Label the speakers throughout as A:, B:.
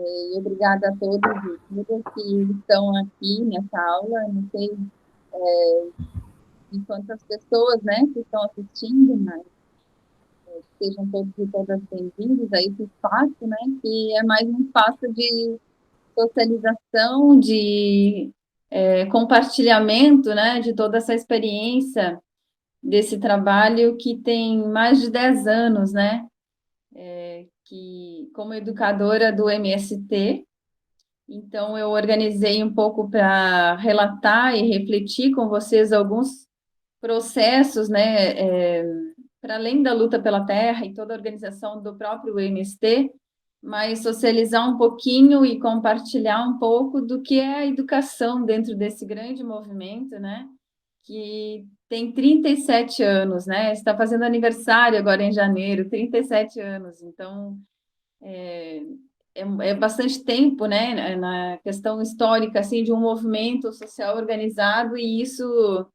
A: E obrigada a todos e todas que estão aqui nessa aula. Não sei de quantas pessoas, né, que estão assistindo, mas sejam todos e todas bem-vindos a esse espaço, né, que é mais um espaço de socialização, de compartilhamento, né, de toda essa experiência desse trabalho que tem mais de 10 anos, né, que como educadora do MST. Então, eu organizei um pouco para relatar e refletir com vocês alguns processos, né, para além da luta pela terra e toda a organização do próprio MST, mas socializar um pouquinho e compartilhar um pouco do que é a educação dentro desse grande movimento, né, que tem 37 anos, né, está fazendo aniversário agora em janeiro, 37 anos, então é bastante tempo, né, na questão histórica, assim, de um movimento social organizado, e isso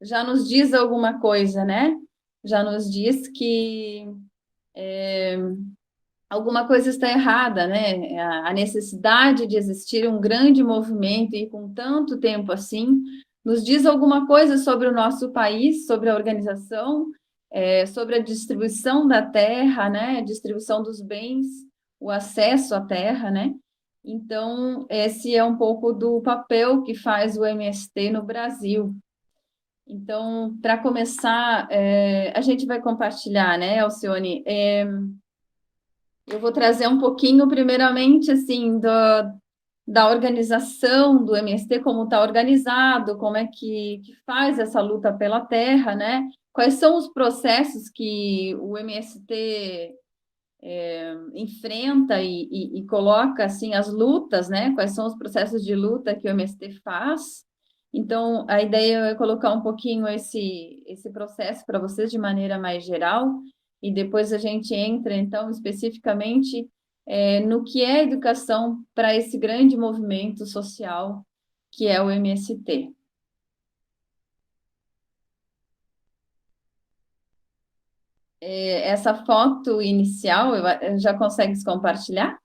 A: já nos diz alguma coisa, né? Já nos diz que alguma coisa está errada, né? A necessidade de existir um grande movimento e com tanto tempo assim, nos diz alguma coisa sobre o nosso país, sobre a organização, sobre a distribuição da terra, né? Distribuição dos bens, o acesso à terra, né? Então, esse é um pouco do papel que faz o MST no Brasil. Então, para começar, a gente vai compartilhar, né, Alcione? Eu vou trazer um pouquinho, primeiramente, assim, da organização do MST, como está organizado, como é que faz essa luta pela terra, né? Quais são os processos que o MST enfrenta e coloca, assim, as lutas, né? Quais são os processos de luta que o MST faz. Então, a ideia é colocar um pouquinho esse processo para vocês de maneira mais geral, e depois a gente entra, então, especificamente no que é educação para esse grande movimento social que é o MST. Essa foto inicial, já consegue compartilhar?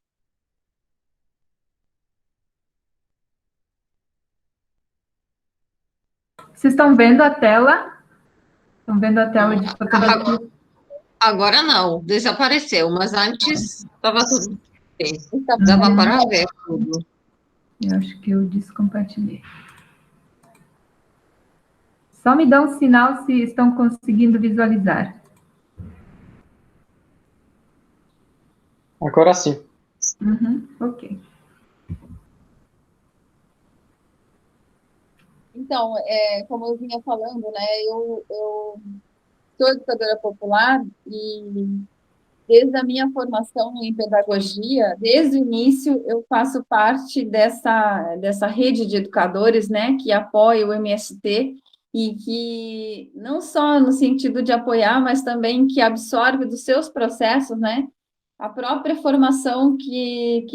B: Vocês estão vendo a tela? Estão vendo a tela de
C: Agora,
B: fotografia?
C: agora não, desapareceu, mas antes estava tudo bem.
A: Está
C: Dava para ver tudo.
B: Eu acho que eu descompartilhei. Só me dá um sinal se estão conseguindo visualizar.
D: Agora sim.
B: Ok.
A: Então, como eu vinha falando, né, eu sou educadora popular e desde a minha formação em pedagogia, desde o início eu faço parte dessa rede de educadores, né, que apoia o MST e que não só no sentido de apoiar, mas também que absorve dos seus processos, né, a própria formação que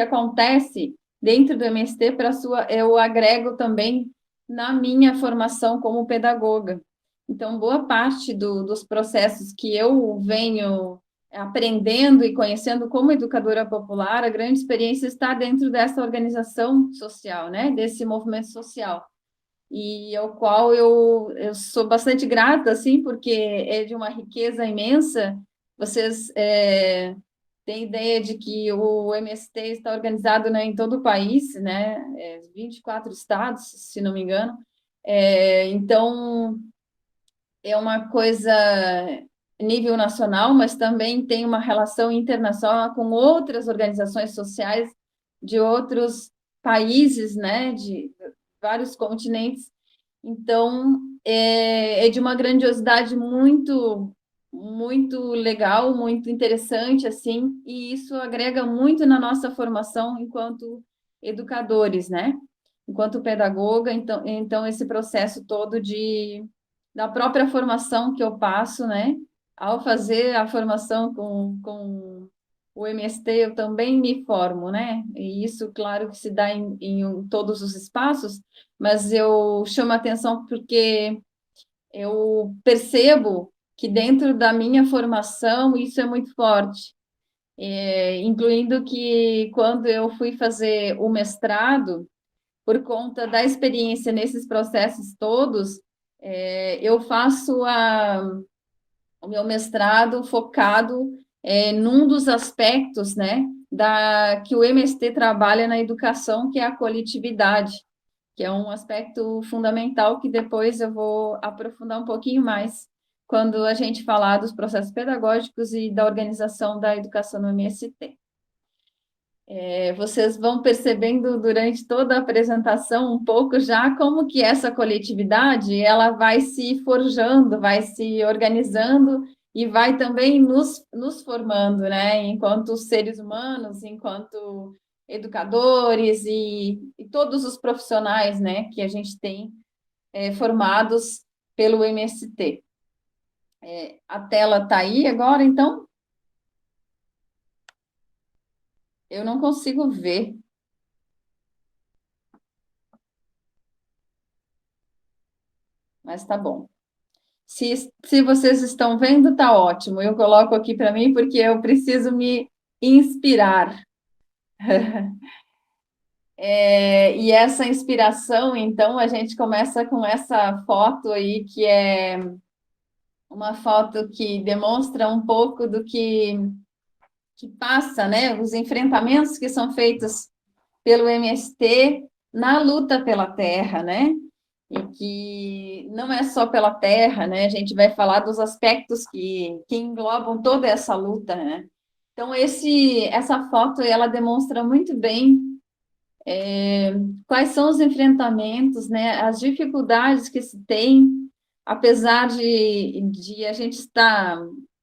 A: acontece dentro do MST para sua, eu agrego também na minha formação como pedagoga. Então, boa parte dos processos que eu venho aprendendo e conhecendo como educadora popular, a grande experiência está dentro dessa organização social, né, desse movimento social, e ao qual eu sou bastante grata, assim, porque é de uma riqueza imensa. Vocês têm ideia de que o MST está organizado, né, em todo o país, né, 24 estados, se não me engano. Então, é uma coisa nível nacional, mas também tem uma relação internacional com outras organizações sociais de outros países, né, de vários continentes. Então, é de uma grandiosidade muito legal, muito interessante, assim, e isso agrega muito na nossa formação enquanto educadores, né? Enquanto pedagoga, então esse processo todo da própria formação que eu passo, né? Ao fazer a formação com o MST, eu também me formo, né? E isso, claro, que se dá em todos os espaços, mas eu chamo a atenção porque eu percebo que dentro da minha formação isso é muito forte. incluindo que quando eu fui fazer o mestrado, por conta da experiência nesses processos todos, eu faço o meu mestrado focado num dos aspectos, né, que o MST trabalha na educação, que é a coletividade, que é um aspecto fundamental que depois eu vou aprofundar um pouquinho mais quando a gente falar dos processos pedagógicos e da organização da educação no MST. Vocês vão percebendo durante toda a apresentação um pouco já como que essa coletividade ela vai se forjando, vai se organizando e vai também nos formando, né? Enquanto seres humanos, enquanto educadores e todos os profissionais, né? Que a gente tem formados pelo MST. A tela está aí agora, então? Eu não consigo ver. Mas tá bom. Se vocês estão vendo, tá ótimo. Eu coloco aqui para mim porque eu preciso me inspirar. E essa inspiração, então, a gente começa com essa foto aí, que é uma foto que demonstra um pouco do que passa, né? Os enfrentamentos que são feitos pelo MST na luta pela terra, né? E que não é só pela terra, né? A gente vai falar dos aspectos que englobam toda essa luta, né? Então, essa foto, ela demonstra muito bem quais são os enfrentamentos, né? As dificuldades que se tem, apesar de a gente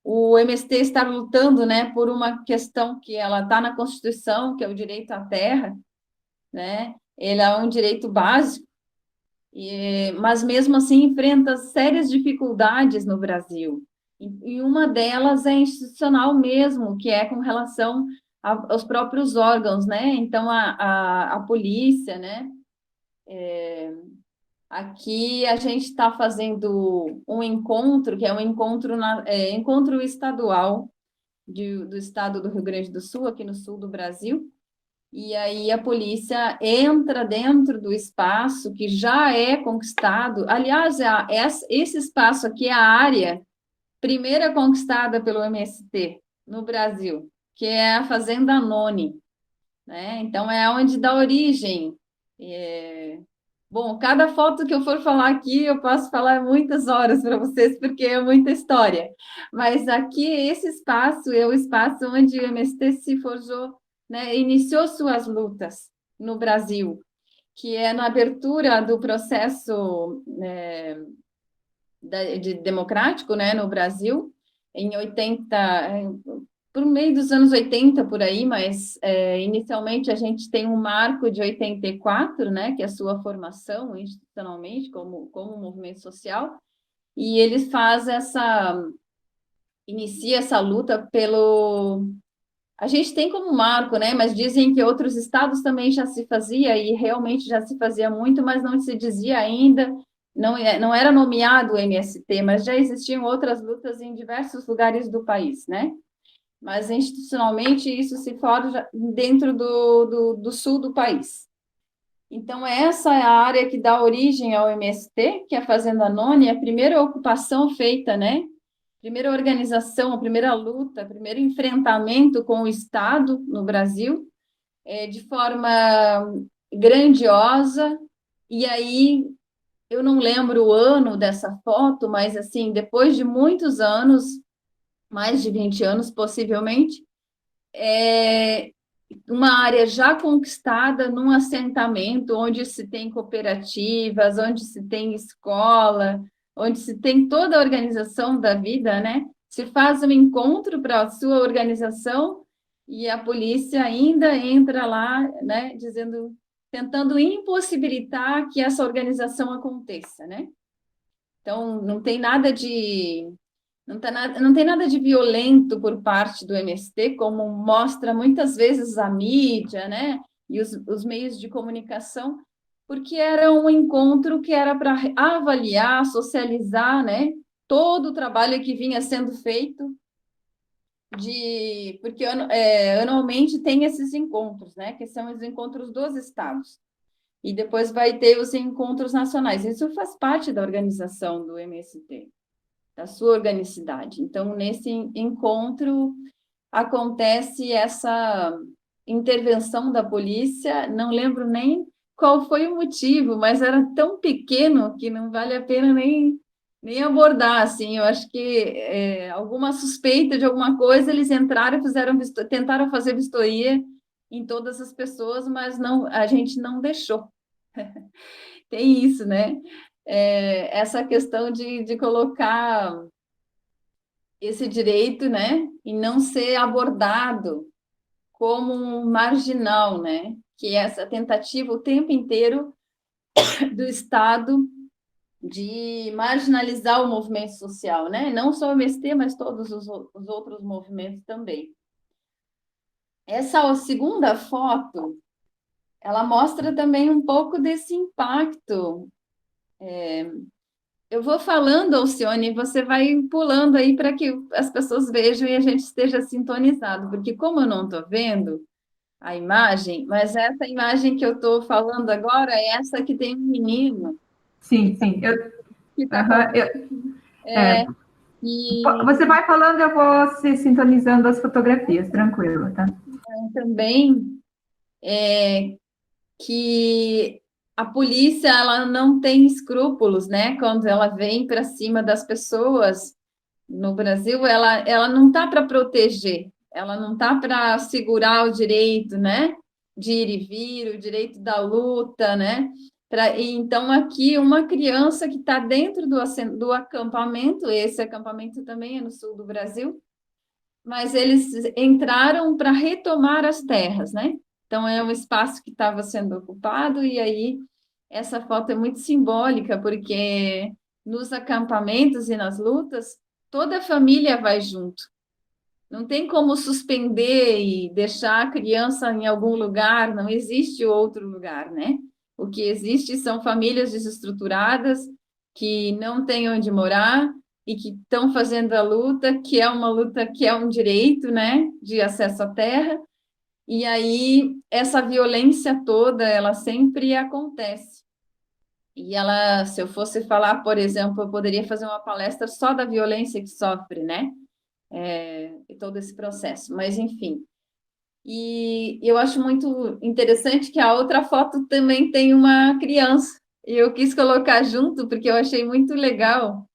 A: o MST estar lutando, né, por uma questão que ela está na Constituição, que é o direito à terra, né? Ele é um direito básico, mas mesmo assim enfrenta sérias dificuldades no Brasil. E uma delas é institucional mesmo, que é com relação aos próprios órgãos, né? Então, a polícia, né? Aqui a gente está fazendo um encontro, que é um encontro, encontro estadual do estado do Rio Grande do Sul, aqui no sul do Brasil, e aí a polícia entra dentro do espaço que já é conquistado. Aliás, esse espaço aqui é a área primeira conquistada pelo MST no Brasil, que é a Fazenda None, né? Então é onde dá origem. Bom, cada foto que eu for falar aqui, eu posso falar muitas horas para vocês, porque é muita história. Mas aqui, esse espaço é o espaço onde o MST se forjou, né, iniciou suas lutas no Brasil, que é na abertura do processo democrático, né, no Brasil, em 80, por meio dos anos 80, por aí, mas inicialmente a gente tem um marco de 84, né, que é a sua formação institucionalmente como movimento social, e ele inicia essa luta pelo... A gente tem como marco, né, mas dizem que outros estados também já se fazia, e realmente já se fazia muito, mas não se dizia ainda, não era nomeado o MST, mas já existiam outras lutas em diversos lugares do país, né? Mas institucionalmente isso se forja dentro do sul do país. Então, essa é a área que dá origem ao MST, que é a Fazenda None, a primeira ocupação feita, né? Primeira organização, a primeira luta, o primeiro enfrentamento com o Estado no Brasil, de forma grandiosa. E aí, eu não lembro o ano dessa foto, mas assim, depois de muitos anos, mais de 20 anos possivelmente, uma área já conquistada num assentamento onde se tem cooperativas, onde se tem escola, onde se tem toda a organização da vida, né? Se faz um encontro para a sua organização e a polícia ainda entra lá, né, tentando impossibilitar que essa organização aconteça, né? Então, não tem nada de violento por parte do MST, como mostra muitas vezes a mídia, né? E os meios de comunicação, porque era um encontro que era para avaliar, socializar, né? Todo o trabalho que vinha sendo feito porque anualmente tem esses encontros, né? Que são os encontros dos estados. E depois vai ter os encontros nacionais. Isso faz parte da organização do MST, da sua organicidade. Então, nesse encontro acontece essa intervenção da polícia, não lembro nem qual foi o motivo, mas era tão pequeno que não vale a pena nem abordar, assim, eu acho que alguma suspeita de alguma coisa, eles entraram e tentaram fazer vistoria em todas as pessoas, mas não, a gente não deixou. Tem isso, né? Essa questão de colocar esse direito, né, e não ser abordado como um marginal, né? Que é essa tentativa o tempo inteiro do Estado de marginalizar o movimento social, né? Não só o MST, mas todos os outros movimentos também. Essa segunda foto, ela mostra também um pouco desse impacto. Eu vou falando, Alcione, e você vai pulando aí para que as pessoas vejam e a gente esteja sintonizado, porque como eu não estou vendo a imagem, mas essa imagem que eu estou falando agora é essa que tem um menino
B: Sim, sim.
A: que está
B: Aham, é,
A: e
B: você vai falando, eu vou se sintonizando as fotografias, tranquilo, tá?
A: também que a polícia ela não tem escrúpulos, né? Quando ela vem para cima das pessoas no Brasil, ela não está para proteger, ela não está para segurar o direito, né? De ir e vir, o direito da luta, né? Então, aqui, uma criança que está dentro do acampamento, esse acampamento também é no sul do Brasil, mas eles entraram para retomar as terras, né? Então, é um espaço que estava sendo ocupado, e aí essa foto é muito simbólica, porque nos acampamentos e nas lutas, toda a família vai junto. Não tem como suspender e deixar a criança em algum lugar, não existe outro lugar, né? O que existe são famílias desestruturadas que não têm onde morar e que estão fazendo a luta, que é uma luta que é um direito, né, de acesso à terra. E aí essa violência toda, ela sempre acontece. E ela, se eu fosse falar, por exemplo, eu poderia fazer uma palestra só da violência que sofre, né? E todo esse processo, mas enfim. E eu acho muito interessante que a outra foto também tem uma criança. E eu quis colocar junto porque eu achei muito legal.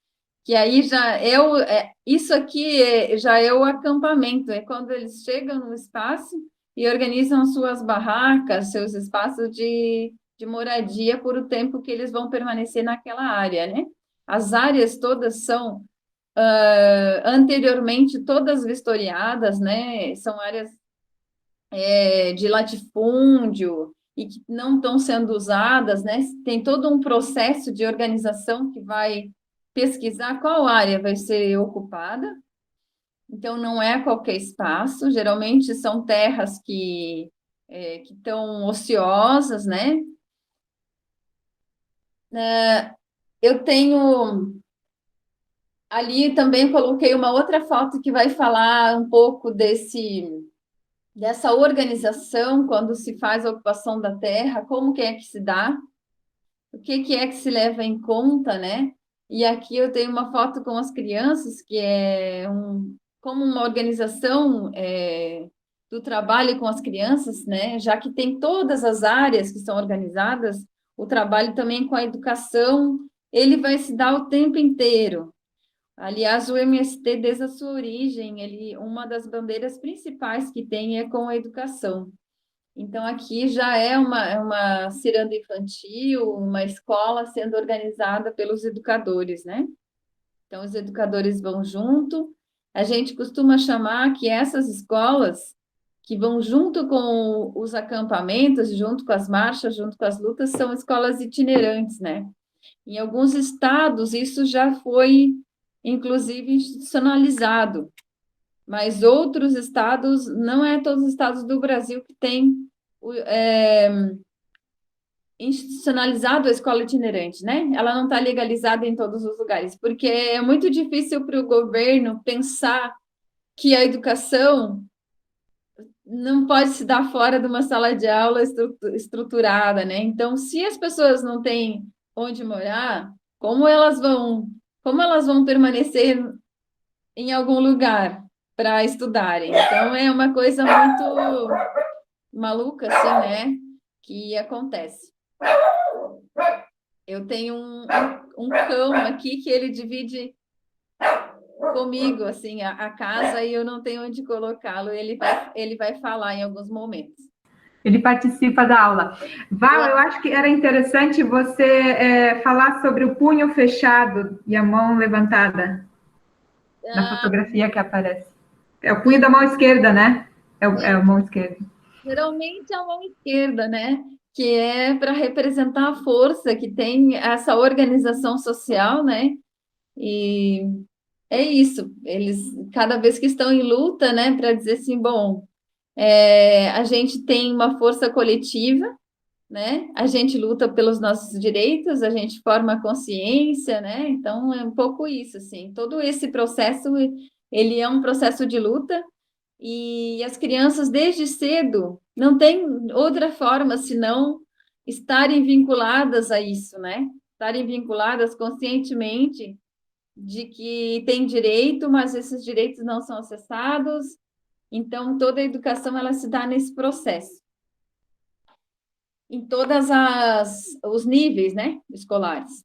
A: Que aí já isso aqui já é o acampamento, é quando eles chegam no espaço e organizam suas barracas, seus espaços de moradia por o tempo que eles vão permanecer naquela área, né? As áreas todas são anteriormente todas vistoriadas, né? São áreas de latifúndio e que não estão sendo usadas, né? Tem todo um processo de organização que vai pesquisar qual área vai ser ocupada. Então, não é qualquer espaço, geralmente são terras que estão ociosas, né? Eu tenho ali também coloquei uma outra foto que vai falar um pouco dessa organização quando se faz a ocupação da terra, como que é que se dá, o que é que se leva em conta, né? E aqui eu tenho uma foto com as crianças, que é como uma organização do trabalho com as crianças, né? Já que tem todas as áreas que são organizadas, o trabalho também com a educação, ele vai se dar o tempo inteiro. Aliás, o MST, desde a sua origem, uma das bandeiras principais que tem é com a educação. Então, aqui já é uma ciranda infantil, uma escola sendo organizada pelos educadores, né? Então, os educadores vão junto. A gente costuma chamar que essas escolas, que vão junto com os acampamentos, junto com as marchas, junto com as lutas, são escolas itinerantes, né? Em alguns estados, isso já foi, inclusive, institucionalizado, mas outros estados, não é todos os estados do Brasil que têm institucionalizado a escola itinerante, né? Ela não está legalizada em todos os lugares, porque é muito difícil para o governo pensar que a educação não pode se dar fora de uma sala de aula estruturada, né? Então, se as pessoas não têm onde morar, como elas vão permanecer em algum lugar para estudarem? Então, é uma coisa muito maluca, assim, né? Que acontece. Eu tenho um cão aqui que ele divide comigo, assim, a casa e eu não tenho onde colocá-lo. Ele vai falar em alguns momentos.
B: Ele participa da aula. Val, eu acho que era interessante você falar sobre o punho fechado e a mão levantada na fotografia que aparece. É o punho da mão esquerda, né? É a mão esquerda.
A: Geralmente é a mão esquerda, né? Que é para representar a força que tem essa organização social, né? E é isso. Eles, cada vez que estão em luta, né? Para dizer assim, bom, a gente tem uma força coletiva, né? A gente luta pelos nossos direitos, a gente forma consciência, né? Então é um pouco isso, assim. Todo esse processo, ele é um processo de luta. E as crianças, desde cedo, não têm outra forma senão estarem vinculadas a isso, né? Estarem vinculadas conscientemente de que tem direito, mas esses direitos não são acessados. Então, toda a educação ela se dá nesse processo, em todas os níveis, né? Escolares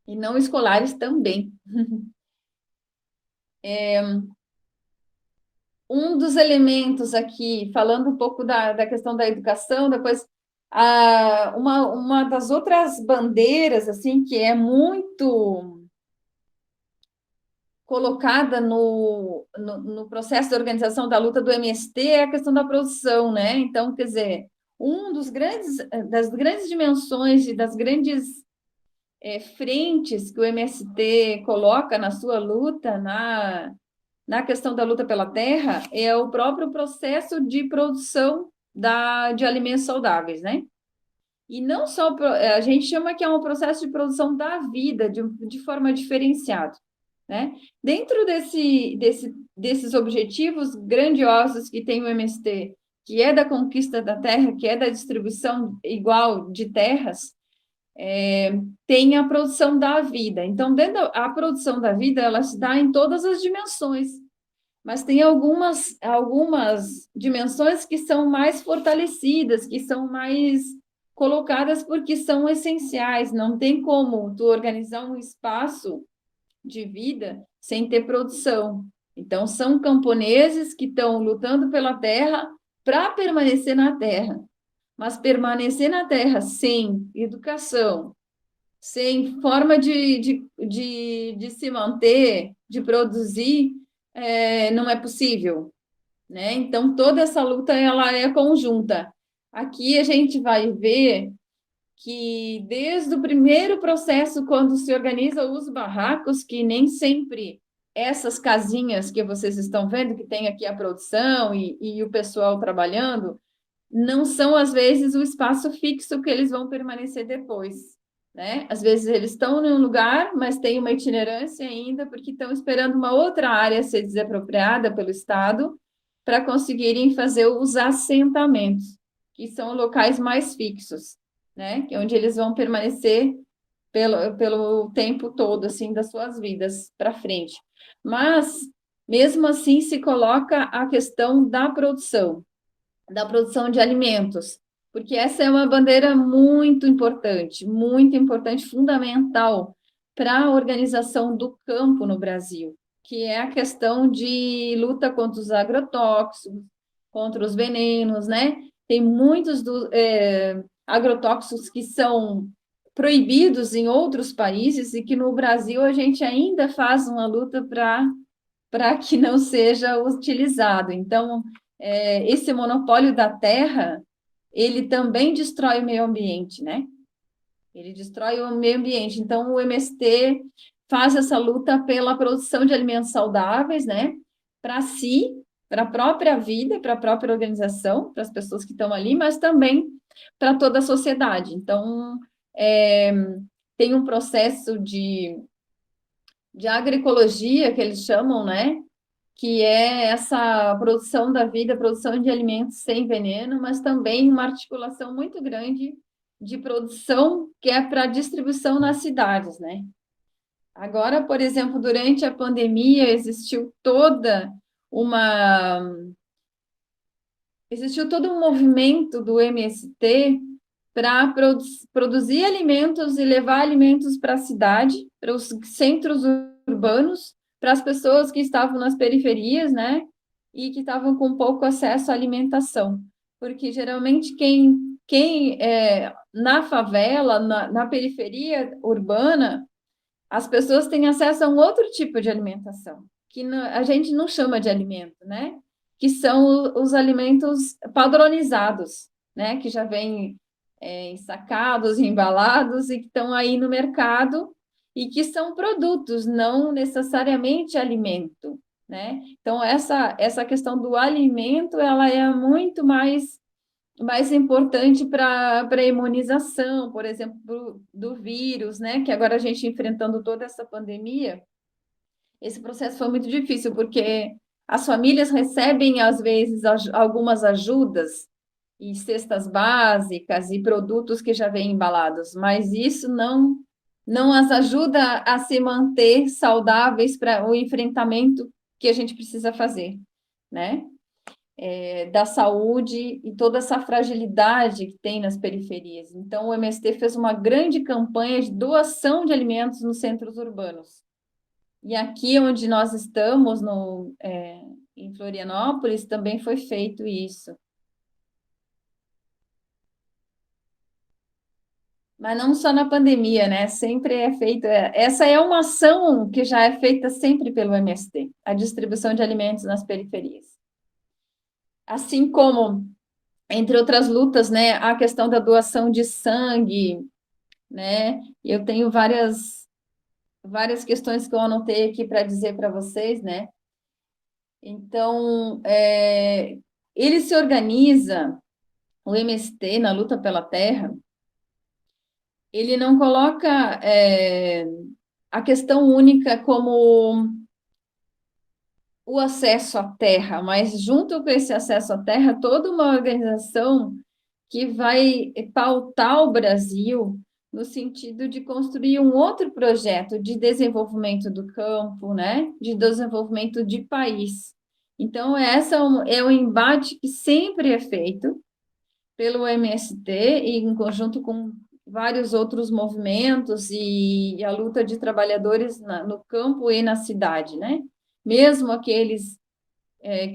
A: e não escolares também. Um dos elementos aqui, falando um pouco da questão da educação, depois uma das outras bandeiras assim que é muito colocada no processo de organização da luta do MST é a questão da produção, né? Então, quer dizer, das grandes dimensões e das grandes frentes que o MST coloca na sua luta, na questão da luta pela terra, é o próprio processo de produção de alimentos saudáveis, né? E não só, a gente chama que é um processo de produção da vida, de forma diferenciada, né? Dentro desses objetivos grandiosos que tem o MST, que é da conquista da terra, que é da distribuição igual de terras, tem a produção da vida. Então, a produção da vida, ela se dá em todas as dimensões, mas tem algumas dimensões que são mais fortalecidas, que são mais colocadas porque são essenciais. Não tem como tu organizar um espaço de vida sem ter produção. Então, são camponeses que estão lutando pela terra para permanecer na terra. Mas permanecer na terra sem educação, sem forma de se manter, de produzir, não é possível, né? Então, toda essa luta, ela é conjunta. Aqui a gente vai ver que desde o primeiro processo, quando se organiza os barracos, que nem sempre essas casinhas que vocês estão vendo, que tem aqui a produção e o pessoal trabalhando, não são, às vezes, o espaço fixo que eles vão permanecer depois, né? Às vezes eles estão em um lugar, mas tem uma itinerância ainda, porque estão esperando uma outra área ser desapropriada pelo Estado para conseguirem fazer os assentamentos, que são locais mais fixos, né? Que é onde eles vão permanecer pelo tempo todo, assim, das suas vidas para frente. Mas, mesmo assim, se coloca a questão da produção de alimentos, porque essa é uma bandeira muito importante, fundamental para a organização do campo no Brasil, que é a questão de luta contra os agrotóxicos, contra os venenos, né? Tem muitos agrotóxicos que são proibidos em outros países e que no Brasil a gente ainda faz uma luta para que não seja utilizado. Então, esse monopólio da terra, ele também destrói o meio ambiente, né? Ele destrói o meio ambiente. Então, o MST faz essa luta pela produção de alimentos saudáveis, né? Para si, para a própria vida, para a própria organização, para as pessoas que estão ali, mas também para toda a sociedade. Então, tem um processo de agroecologia, que eles chamam, né? que é essa produção da vida, produção de alimentos sem veneno, mas também uma articulação muito grande de produção que é para distribuição nas cidades, né? Agora, por exemplo, durante a pandemia, uma existiu todo um movimento do MST para produzir alimentos e levar alimentos para a cidade, para os centros urbanos, para as pessoas que estavam nas periferias, né? E que estavam com pouco acesso à alimentação. Porque geralmente quem na favela, na periferia urbana, as pessoas têm acesso a um outro tipo de alimentação, que a gente não chama de alimento, né? Que são os alimentos padronizados, né? Que já vêm ensacados, embalados e que estão aí no mercado e que são produtos, não necessariamente alimento, né? Então, essa questão do alimento, ela é muito mais importante para a imunização, por exemplo, do vírus, né? Que agora a gente enfrentando toda essa pandemia, esse processo foi muito difícil, porque as famílias recebem, às vezes, algumas ajudas e cestas básicas e produtos que já vêm embalados, mas isso não as ajuda a se manter saudáveis para o enfrentamento que a gente precisa fazer, né? Da saúde e toda essa fragilidade que tem nas periferias. Então, o MST fez uma grande campanha de doação de alimentos nos centros urbanos. E aqui onde nós estamos, em Florianópolis, também foi feito isso. Mas não só na pandemia, né? Sempre é feito. Essa é uma ação que já é feita sempre pelo MST, a distribuição de alimentos nas periferias. Assim como, entre outras lutas, né, a questão da doação de sangue, né? Eu tenho várias questões que eu anotei aqui para dizer para vocês, né? Então, ele se organiza, o MST, na luta pela terra, ele não coloca a questão única como o acesso à terra, mas junto com esse acesso à terra, toda uma organização que vai pautar o Brasil no sentido de construir um outro projeto de desenvolvimento do campo, né? De desenvolvimento de país. Então, essa é um embate que sempre é feito pelo MST e em conjunto com vários outros movimentos e a luta de trabalhadores no campo e na cidade, né? Mesmo aqueles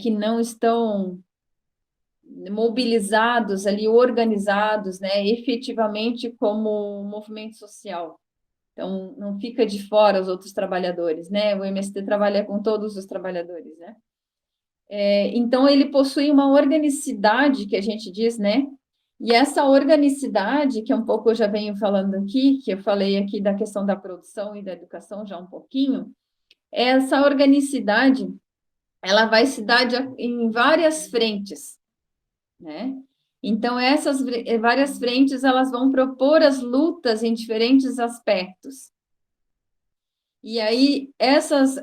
A: que não estão mobilizados ali, organizados, né, efetivamente como movimento social. Então, não fica de fora os outros trabalhadores, né? O MST trabalha com todos os trabalhadores, né? Então, ele possui uma organicidade, que a gente diz, né? E essa organicidade, que é um pouco eu já venho falando aqui, que eu falei aqui da questão da produção e da educação já um pouquinho, essa organicidade, ela vai se dar em várias frentes, né? Então, essas várias frentes, elas vão propor as lutas em diferentes aspectos. E aí, essas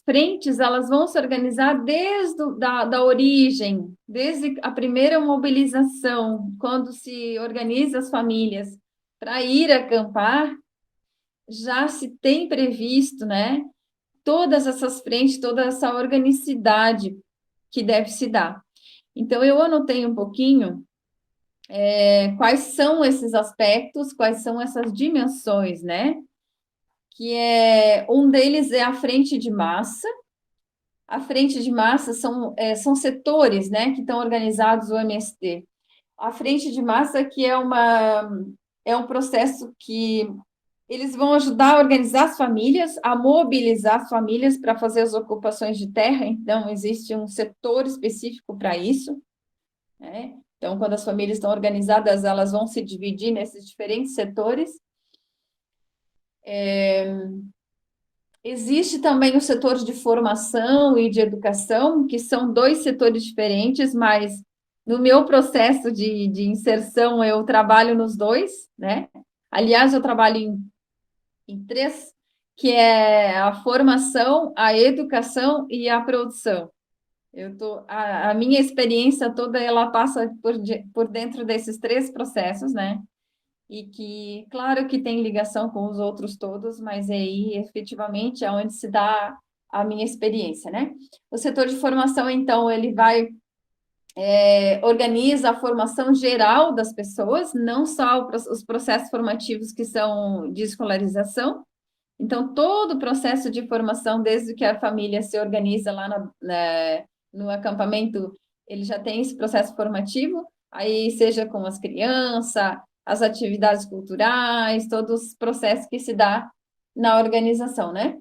A: frentes, elas vão se organizar desde da origem, desde a primeira mobilização, quando se organiza as famílias para ir acampar, já se tem previsto, né, todas essas frentes, toda essa organicidade que deve se dar. Então, eu anotei um pouquinho quais são esses aspectos, quais são essas dimensões, né? Que um deles é a frente de massa. A frente de massa são setores, né, que estão organizados no MST. A frente de massa que é um processo que eles vão ajudar a organizar as famílias, a mobilizar as famílias para fazer as ocupações de terra, então existe um setor específico para isso, né? Então, quando as famílias estão organizadas, elas vão se dividir nesses diferentes setores. Existe também o setor de formação e de educação, que são dois setores diferentes, mas no meu processo de inserção eu trabalho nos dois, né? Aliás, eu trabalho em três, que é a formação, a educação e a produção. A minha experiência toda, ela passa por dentro desses três processos, né? E que, claro que tem ligação com os outros todos, mas aí, efetivamente, é onde se dá a minha experiência, né? O setor de formação, então, ele vai organiza a formação geral das pessoas, não só os processos formativos que são de escolarização. Então, todo o processo de formação, desde que a família se organiza lá no acampamento, ele já tem esse processo formativo, aí seja com as crianças, as atividades culturais, todos os processos que se dá na organização, né?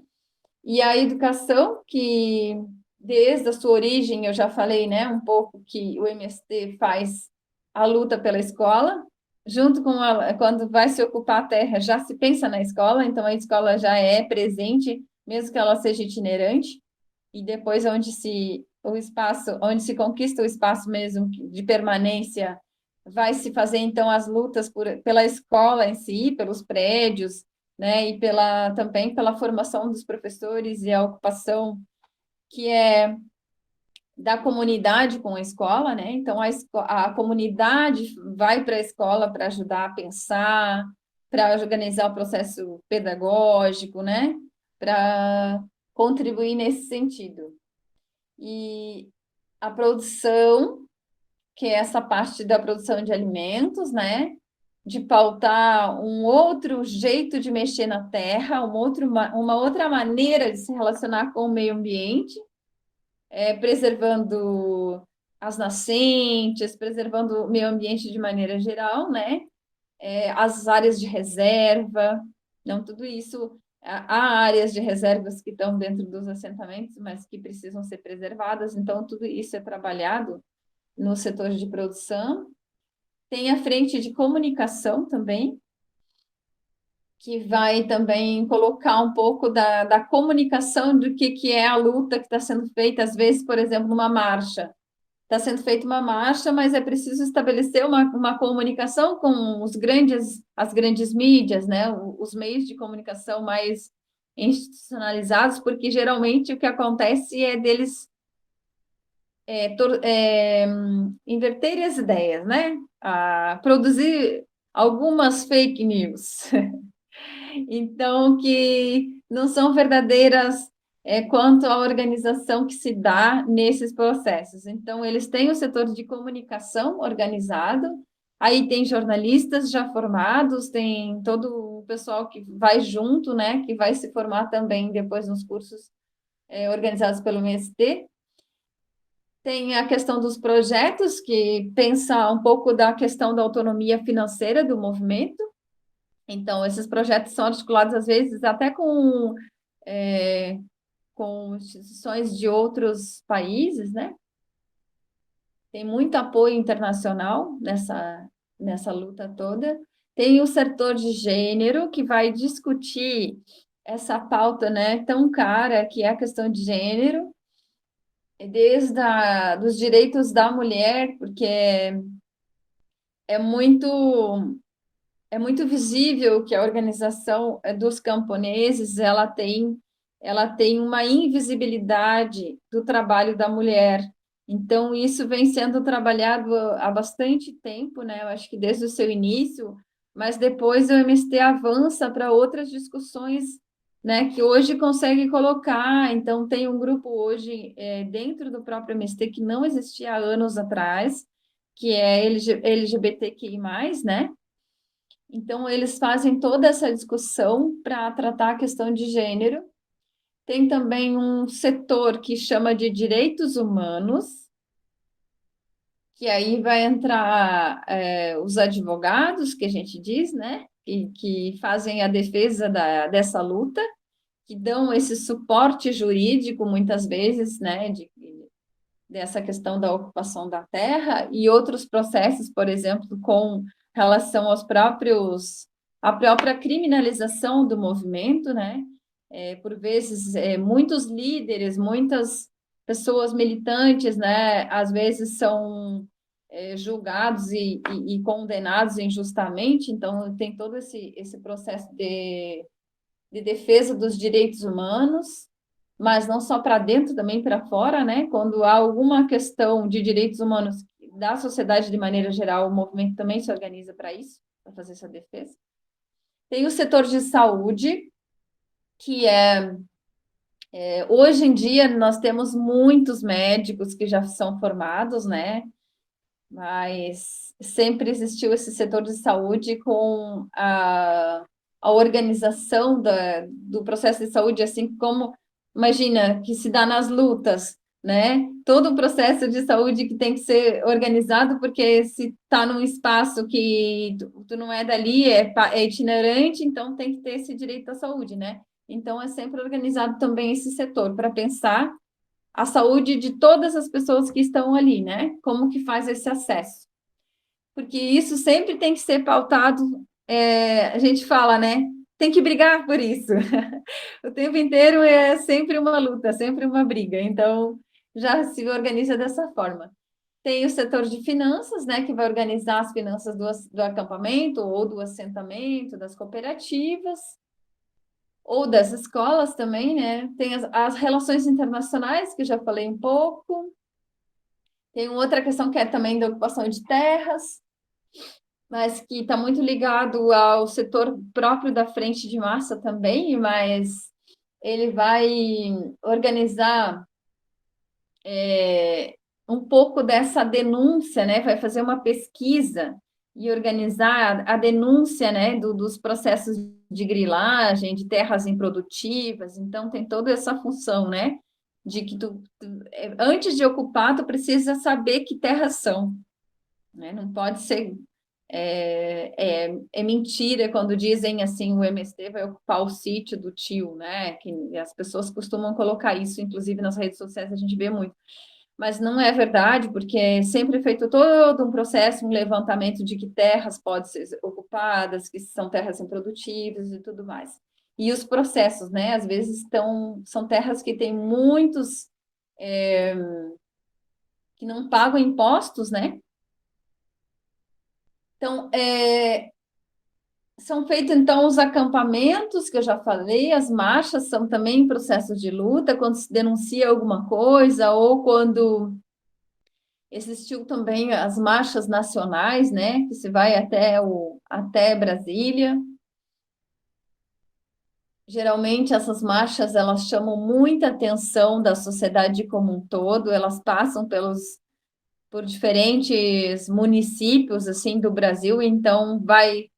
A: E a educação, que desde a sua origem, eu já falei, né, um pouco que o MST faz a luta pela escola, junto com quando vai se ocupar a terra, já se pensa na escola, então a escola já é presente, mesmo que ela seja itinerante, e depois onde se conquista o espaço mesmo de permanência, vai se fazer então as lutas pela escola em si, pelos prédios, né, e também pela formação dos professores e a ocupação que é da comunidade com a escola, né? Então a comunidade vai para a escola para ajudar a pensar, para organizar o processo pedagógico, né? Para contribuir nesse sentido. E a produção, que é essa parte da produção de alimentos, né? De pautar um outro jeito de mexer na terra, uma outra maneira de se relacionar com o meio ambiente, preservando as nascentes, preservando o meio ambiente de maneira geral, né? As áreas de reserva, não tudo isso. Há áreas de reservas que estão dentro dos assentamentos, mas que precisam ser preservadas, então tudo isso é trabalhado no setor de produção. Tem a frente de comunicação também, que vai também colocar um pouco da comunicação do que é a luta que está sendo feita, às vezes, por exemplo, numa marcha. Está sendo feita uma marcha, mas é preciso estabelecer uma comunicação com as grandes mídias, né? Os meios de comunicação mais institucionalizados, porque geralmente o que acontece é deles inverterem as ideias, né? Produzir algumas fake news. Então, que não são verdadeiras quanto à organização que se dá nesses processos. Então, eles têm o setor de comunicação organizado, aí tem jornalistas já formados, tem todo o pessoal que vai junto, né, que vai se formar também depois nos cursos organizados pelo MST. Tem a questão dos projetos, que pensa um pouco da questão da autonomia financeira do movimento. Então, esses projetos são articulados, às vezes, até com instituições de outros países, né? Tem muito apoio internacional nessa luta toda. Tem o setor de gênero, que vai discutir essa pauta, né, tão cara, que é a questão de gênero, desde dos direitos da mulher, porque é muito é muito visível que a organização dos camponeses ela tem uma invisibilidade do trabalho da mulher. Então, isso vem sendo trabalhado há bastante tempo, né? Eu acho que desde o seu início, mas depois o MST avança para outras discussões, né? Que hoje consegue colocar. Então, tem um grupo hoje dentro do próprio MST que não existia há anos atrás, que é LGBTQI+, né? Então, eles fazem toda essa discussão para tratar a questão de gênero. Tem também um setor que chama de direitos humanos, que aí vai entrar os advogados, que a gente diz, né? Que fazem a defesa dessa luta, que dão esse suporte jurídico, muitas vezes, né? Dessa questão da ocupação da terra e outros processos, por exemplo, com relação à própria criminalização do movimento, né? Por vezes, muitos líderes, muitas pessoas militantes, né? Às vezes são julgados e condenados injustamente, então tem todo esse processo de defesa dos direitos humanos, mas não só para dentro, também para fora, né? Quando há alguma questão de direitos humanos da sociedade de maneira geral, o movimento também se organiza para isso, para fazer essa defesa. Tem o setor de saúde, que hoje em dia nós temos muitos médicos que já são formados, né? Mas sempre existiu esse setor de saúde com a organização do processo de saúde, assim como, imagina, que se dá nas lutas, né? Todo o processo de saúde que tem que ser organizado, porque se está num espaço que tu não é dali, é itinerante, então tem que ter esse direito à saúde, né? Então é sempre organizado também esse setor para pensar a saúde de todas as pessoas que estão ali, né? Como que faz esse acesso? Porque isso sempre tem que ser pautado, a gente fala, né? Tem que brigar por isso. O tempo inteiro é sempre uma luta, sempre uma briga. Então, já se organiza dessa forma. Tem o setor de finanças, né? Que vai organizar as finanças do acampamento ou do assentamento, das cooperativas ou das escolas também, né? Tem as relações internacionais, que eu já falei um pouco. Tem outra questão que é também da ocupação de terras, mas que está muito ligado ao setor próprio da frente de massa também, mas ele vai organizar um pouco dessa denúncia, né? Vai fazer uma pesquisa e organizar a denúncia, né, dos processos de grilagem, de terras improdutivas. Então, tem toda essa função, né? De que antes de ocupar, tu precisa saber que terras são, né? Não pode ser mentira quando dizem assim, o MST vai ocupar o sítio do tio, né? Que as pessoas costumam colocar isso, inclusive nas redes sociais a gente vê muito. Mas não é verdade, porque é sempre feito todo um processo, um levantamento de que terras podem ser ocupadas, que são terras improdutivas e tudo mais. E os processos, né? Às vezes são terras que têm muitos que não pagam impostos, né? Então, são feitos, então, os acampamentos, que eu já falei, as marchas são também processos de luta, quando se denuncia alguma coisa, ou quando existiu também as marchas nacionais, né, que se vai até Brasília. Geralmente, essas marchas, elas chamam muita atenção da sociedade como um todo, elas passam por diferentes municípios, assim, do Brasil, então vai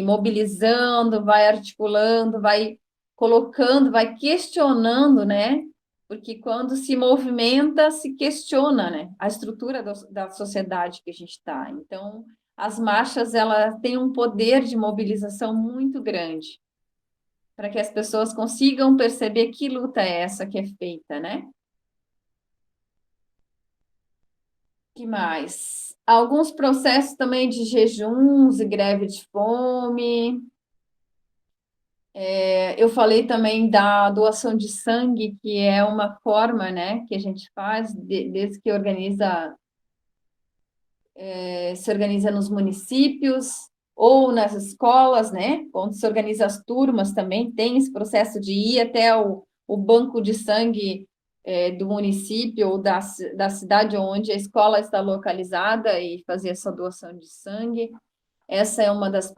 A: mobilizando, vai articulando, vai colocando, vai questionando, né? Porque quando se movimenta, se questiona, né? A estrutura da sociedade que a gente está. Então, as marchas, elas têm um poder de mobilização muito grande, para que as pessoas consigam perceber que luta é essa que é feita, né? Que mais? Alguns processos também de jejuns e greve de fome. Eu falei também da doação de sangue, que é uma forma, né, que a gente faz desde que se organiza nos municípios ou nas escolas, né, onde se organiza as turmas também, tem esse processo de ir até o banco de sangue do município ou da cidade onde a escola está localizada e fazer essa doação de sangue. Essa é uma das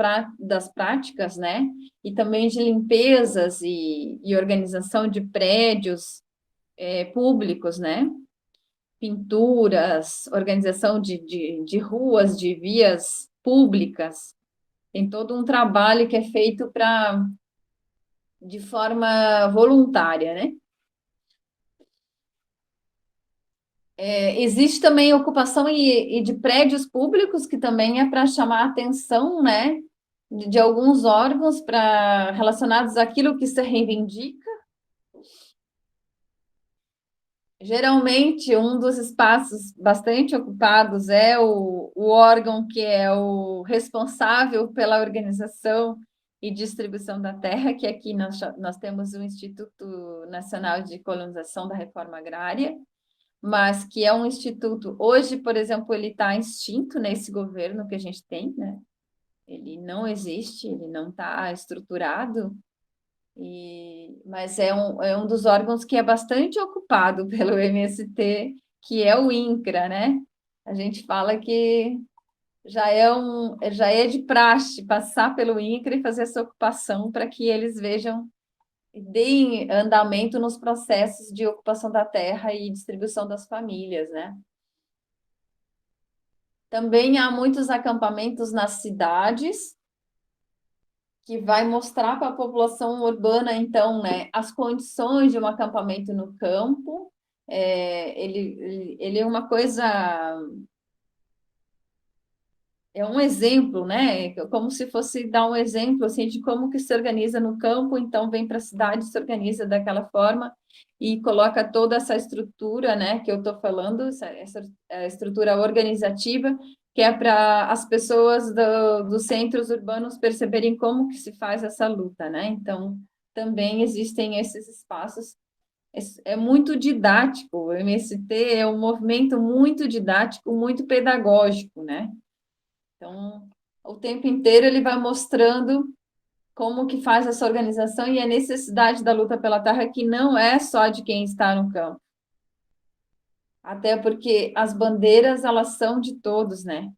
A: práticas, né? E também de limpezas e organização de prédios públicos, né? Pinturas, organização de ruas, de vias públicas. Tem todo um trabalho que é feito de forma voluntária, né? Existe também ocupação de prédios públicos, que também é para chamar a atenção, né, de alguns órgãos relacionados àquilo que se reivindica. Geralmente, um dos espaços bastante ocupados é o órgão que é o responsável pela organização e distribuição da terra, que aqui nós temos o Instituto Nacional de Colonização da Reforma Agrária, mas que é um instituto, hoje, por exemplo, ele está extinto nesse governo que a gente tem, né? Ele não existe, ele não está estruturado, Mas é um dos órgãos que é bastante ocupado pelo MST, que é o INCRA, né? A gente fala que já é de praxe passar pelo INCRA e fazer essa ocupação para que eles vejam e deem andamento nos processos de ocupação da terra e distribuição das famílias, né? Também há muitos acampamentos nas cidades, que vai mostrar para a população urbana, então, né, as condições de um acampamento no campo. Ele é uma coisa, é um exemplo, né? Como se fosse dar um exemplo assim de como que se organiza no campo, então vem para a cidade, se organiza daquela forma e coloca toda essa estrutura, né, que eu estou falando, essa estrutura organizativa, que é para as pessoas dos centros urbanos perceberem como que se faz essa luta, né? Então, também existem esses espaços. É muito didático, o MST é um movimento muito didático, muito pedagógico, né? Então, o tempo inteiro ele vai mostrando como que faz essa organização e a necessidade da luta pela terra, que não é só de quem está no campo. Até porque as bandeiras, elas são de todos, né?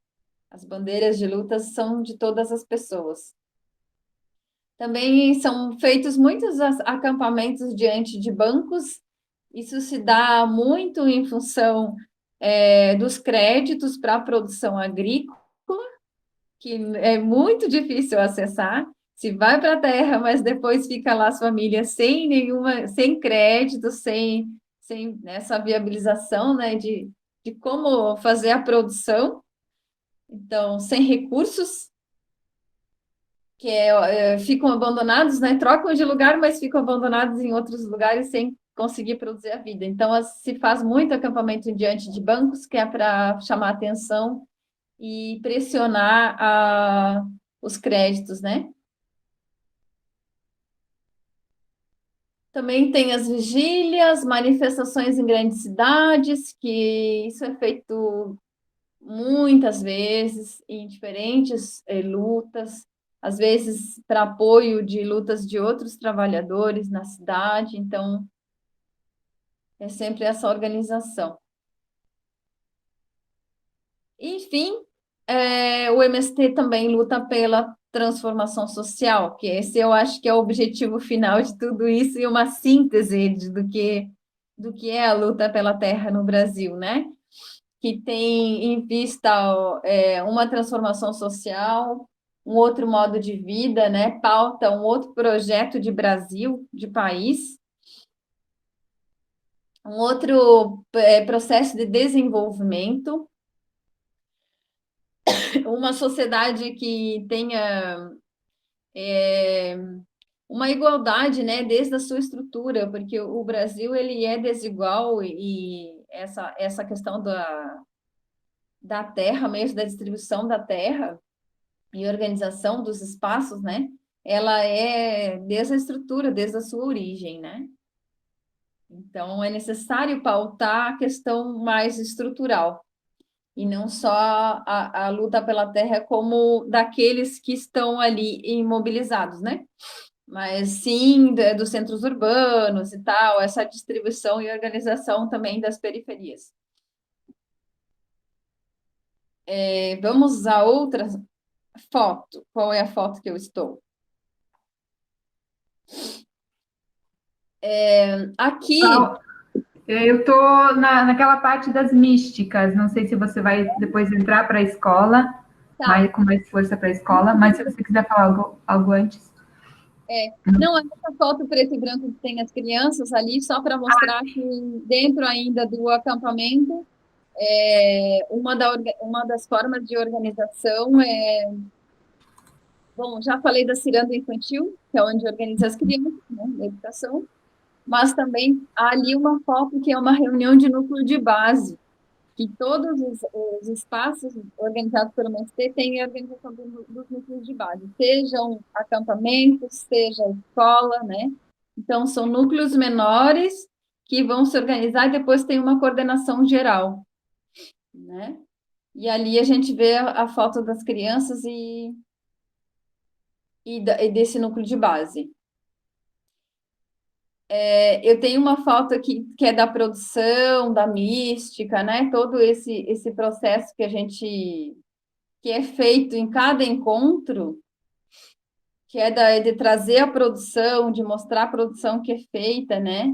A: As bandeiras de luta são de todas as pessoas. Também são feitos muitos acampamentos diante de bancos. Isso se dá muito em função dos créditos para a produção agrícola, que é muito difícil acessar. Se vai para a terra, mas depois fica lá as famílias sem crédito, sem essa viabilização, né, de como fazer a produção. Então, sem recursos, ficam abandonados, né? Trocam de lugar, mas ficam abandonados em outros lugares sem conseguir produzir a vida. Então, se faz muito acampamento diante de bancos, que é para chamar atenção e pressionar os créditos, né? Também tem as vigílias, manifestações em grandes cidades, que isso é feito muitas vezes em diferentes lutas, às vezes para apoio de lutas de outros trabalhadores na cidade, então é sempre essa organização. Enfim, o MST também luta pela transformação social, que esse eu acho que é o objetivo final de tudo isso e uma síntese do que é a luta pela terra no Brasil, né? Que tem em vista uma transformação social, um outro modo de vida, né? Pauta um outro projeto de Brasil, de país, um outro processo de desenvolvimento, uma sociedade que tenha uma igualdade, né, desde a sua estrutura, porque o Brasil ele é desigual e essa questão da terra mesmo, da distribuição da terra e organização dos espaços, né, ela é desde a estrutura, desde a sua origem, né? Então, é necessário pautar a questão mais estrutural, e não só a luta pela terra como daqueles que estão ali imobilizados, né? Mas sim dos centros urbanos e tal, essa distribuição e organização também das periferias. Vamos a outra foto. Qual é a foto que eu estou? Aqui.
B: Eu estou naquela parte das místicas. Não sei se você vai depois entrar para a escola,
A: Tá.
B: com mais força para a escola, mas se você quiser falar algo antes.
A: Não, essa foto preto e branco que tem as crianças ali, só para mostrar que dentro ainda do acampamento, uma das formas de organização bom, já falei da ciranda infantil, que é onde organiza as crianças, né, da educação, mas também há ali uma foto que é uma reunião de núcleo de base, que todos os espaços organizados pelo MST têm a organização dos núcleos de base, sejam acampamentos, seja escola, né? Então, são núcleos menores que vão se organizar e depois tem uma coordenação geral, né? E ali a gente vê a foto das crianças e desse núcleo de base. Eu tenho uma foto aqui que é da produção, da mística, né? Todo esse processo que é feito em cada encontro, que é de trazer a produção, de mostrar a produção que é feita, né?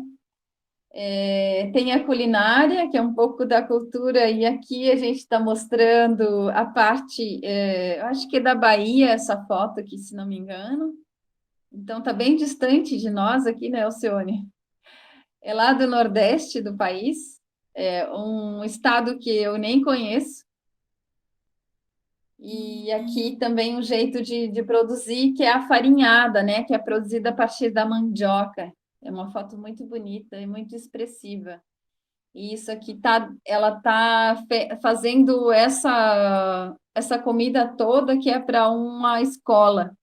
A: Tem a culinária, que é um pouco da cultura, e aqui a gente está mostrando a parte, eu acho que é da Bahia, essa foto aqui, se não me engano. Então, está bem distante de nós aqui, né, Alcione? É lá do Nordeste do país, é um estado que eu nem conheço. E aqui também um jeito de produzir, que é a farinhada, né? Que é produzida a partir da mandioca. É uma foto muito bonita e muito expressiva. E isso aqui ela tá fazendo essa comida toda que é para uma escola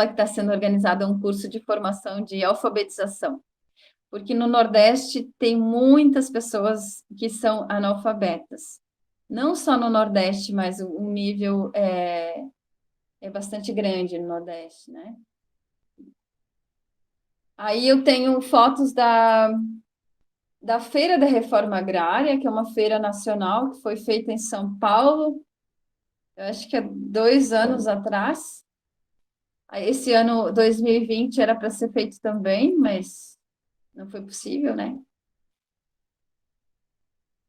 A: que está sendo organizada um curso de formação de alfabetização, porque no Nordeste tem muitas pessoas que são analfabetas. Não só no Nordeste, mas o nível é bastante grande no Nordeste, né? Aí eu tenho fotos da Feira da Reforma Agrária, que é uma feira nacional que foi feita em São Paulo, eu acho que há 2 anos atrás. Esse ano, 2020, era para ser feito também, mas não foi possível, né?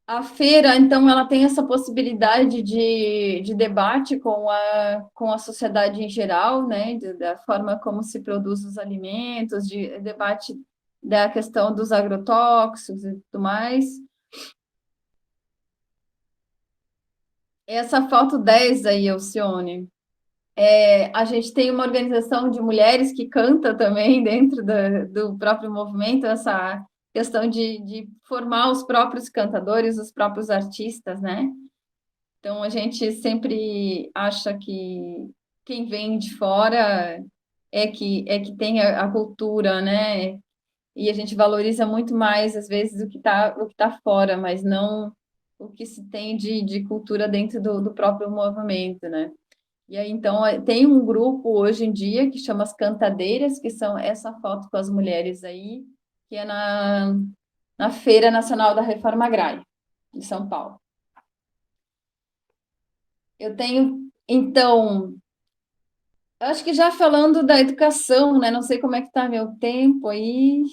A: A feira, então, ela tem essa possibilidade de debate com a sociedade em geral, né? Da forma como se produz os alimentos, de debate da questão dos agrotóxicos e tudo mais. Essa foto 10 aí, Alcione, a gente tem uma organização de mulheres que canta também dentro do próprio movimento, essa questão de formar os próprios cantadores, os próprios artistas, né? Então, a gente sempre acha que quem vem de fora é que tem a cultura, né? E a gente valoriza muito mais, às vezes, o que tá fora, mas não o que se tem de cultura dentro do próprio movimento, né? E aí, então, tem um grupo hoje em dia que chama as Cantadeiras, que são essa foto com as mulheres aí, que é na Feira Nacional da Reforma Agrária, em São Paulo. Eu tenho, então, acho que já falando da educação, né? Não sei como é que está meu tempo aí.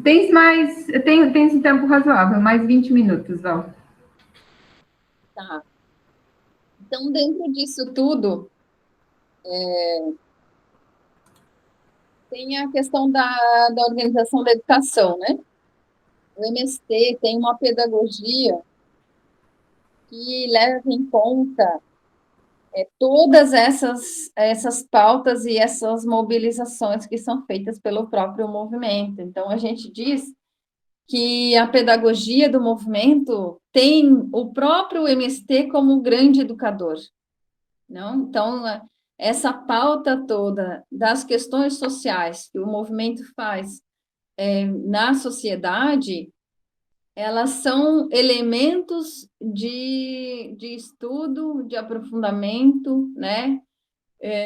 B: Tens um tempo razoável, mais 20 minutos, Val.
A: Tá. Então, dentro disso tudo, tem a questão da organização da educação, né? O MST tem uma pedagogia que leva em conta todas essas pautas e essas mobilizações que são feitas pelo próprio movimento. Então, a gente diz que a pedagogia do movimento tem o próprio MST como um grande educador, não? Então, essa pauta toda das questões sociais que o movimento faz na sociedade, elas são elementos de estudo, de aprofundamento, né?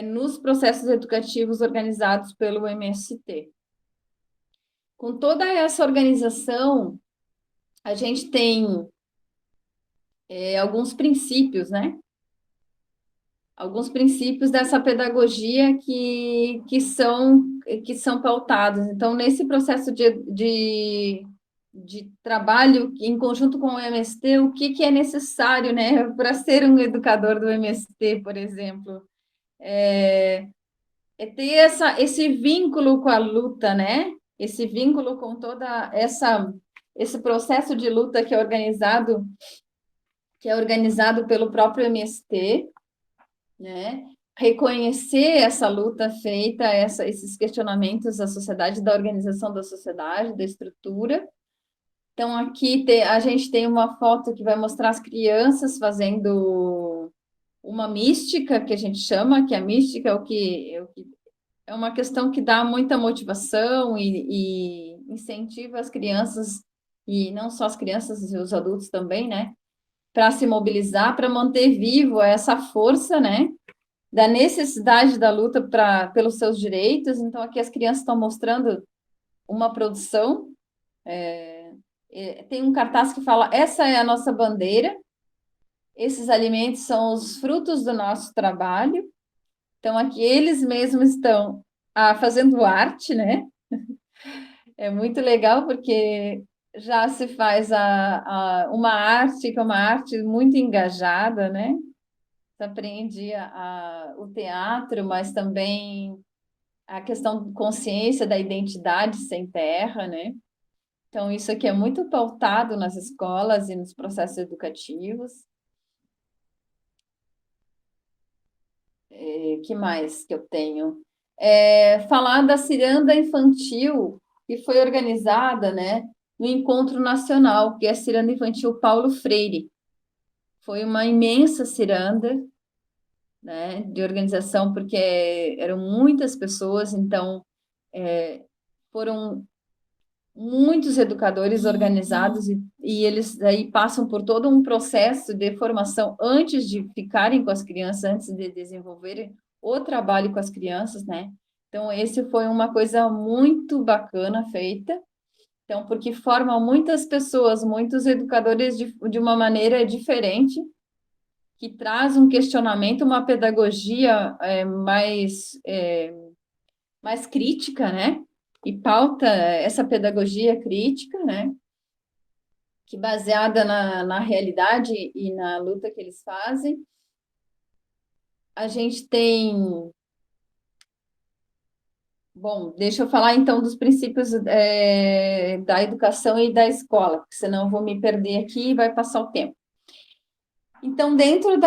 A: Nos processos educativos organizados pelo MST. Com toda essa organização, a gente tem alguns princípios, né? Alguns princípios dessa pedagogia que são pautados. Então, nesse processo de trabalho em conjunto com o MST, o que é necessário, né, para ser um educador do MST, por exemplo? É ter esse vínculo com a luta, né? Esse vínculo com toda esse processo de luta que é organizado pelo próprio MST, né? Reconhecer essa luta feita, esses questionamentos da sociedade, da organização da sociedade, da estrutura. Então, aqui a gente tem uma foto que vai mostrar as crianças fazendo uma mística, que a gente chama, que a mística é uma questão que dá muita motivação e incentiva as crianças, e não só as crianças, os adultos também, né? para se mobilizar, para manter vivo essa força, né, da necessidade da luta pelos seus direitos. Então, aqui as crianças estão mostrando uma produção, tem um cartaz que fala: essa é a nossa bandeira, esses alimentos são os frutos do nosso trabalho. Então, aqui eles mesmos estão fazendo arte, né? É muito legal, porque já se faz uma arte que é uma arte muito engajada, né? Se aprende o teatro, mas também a questão de consciência da identidade sem terra, né? Então, isso aqui é muito pautado nas escolas e nos processos educativos. Que mais que eu tenho? Falar da ciranda infantil, que foi organizada, né, no Encontro Nacional, que é a Ciranda Infantil Paulo Freire. Foi uma imensa ciranda, né, de organização, porque eram muitas pessoas, então foram muitos educadores organizados e eles aí passam por todo um processo de formação antes de ficarem com as crianças, antes de desenvolverem o trabalho com as crianças, né? Então, esse foi uma coisa muito bacana feita, então, porque forma muitas pessoas, muitos educadores de uma maneira diferente, que traz um questionamento, uma pedagogia mais crítica, né? E pauta essa pedagogia crítica, né? Que baseada na realidade e na luta que eles fazem. A gente tem... Bom, deixa eu falar então dos princípios da educação e da escola, porque senão eu vou me perder aqui e vai passar o tempo. Então, dentro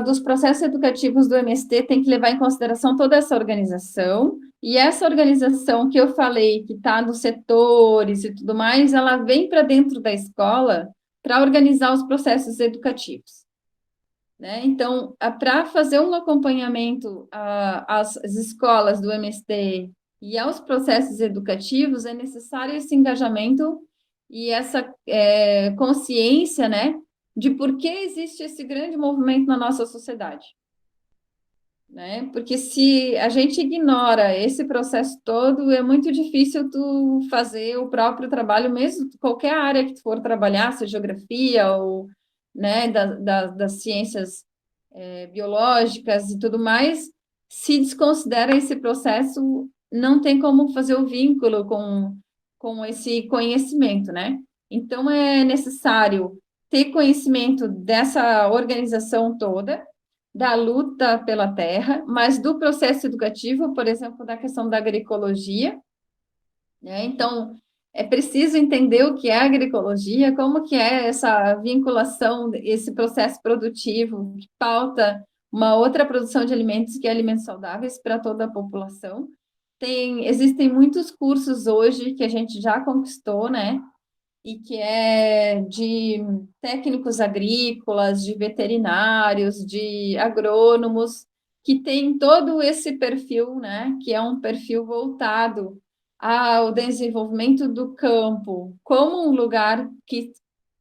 A: dos processos educativos do MST, tem que levar em consideração toda essa organização, e essa organização que eu falei, que está nos setores e tudo mais, ela vem para dentro da escola para organizar os processos educativos. Né? Então, para fazer um acompanhamento às escolas do MST e aos processos educativos, é necessário esse engajamento e essa consciência, né, de por que existe esse grande movimento na nossa sociedade. Né? Porque se a gente ignora esse processo todo, é muito difícil tu fazer o próprio trabalho, mesmo qualquer área que tu for trabalhar, seja geografia ou, né, das ciências biológicas e tudo mais, se desconsidera esse processo, não tem como fazer o vínculo com esse conhecimento, né? Então, é necessário ter conhecimento dessa organização toda, da luta pela terra, mas do processo educativo, por exemplo, da questão da agroecologia, né? Então, é preciso entender o que é agroecologia, como que é essa vinculação, esse processo produtivo que pauta uma outra produção de alimentos, que é alimentos saudáveis para toda a população. Existem muitos cursos hoje que a gente já conquistou, né? E que é de técnicos agrícolas, de veterinários, de agrônomos, que tem todo esse perfil, né, que é um perfil voltado ao desenvolvimento do campo como um lugar que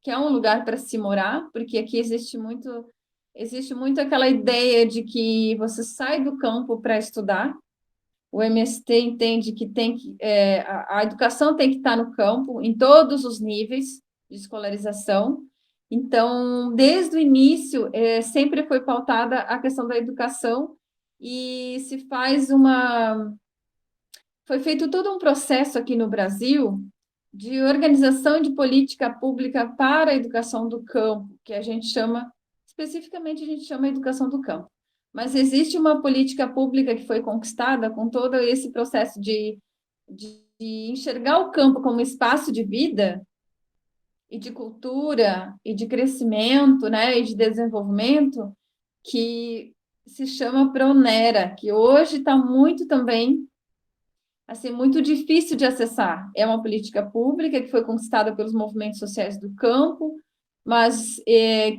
A: é um lugar para se morar, porque aqui existe muito aquela ideia de que você sai do campo para estudar. O MST entende que a educação tem que estar no campo, em todos os níveis de escolarização. Então, desde o início, sempre foi pautada a questão da educação e foi feito todo um processo aqui no Brasil de organização de política pública para a educação do campo, que especificamente a gente chama educação do campo. Mas existe uma política pública que foi conquistada com todo esse processo de enxergar o campo como espaço de vida e de cultura e de crescimento, né, e de desenvolvimento, que se chama Pronera, que hoje está muito também, assim, muito difícil de acessar. É uma política pública que foi conquistada pelos movimentos sociais do campo, mas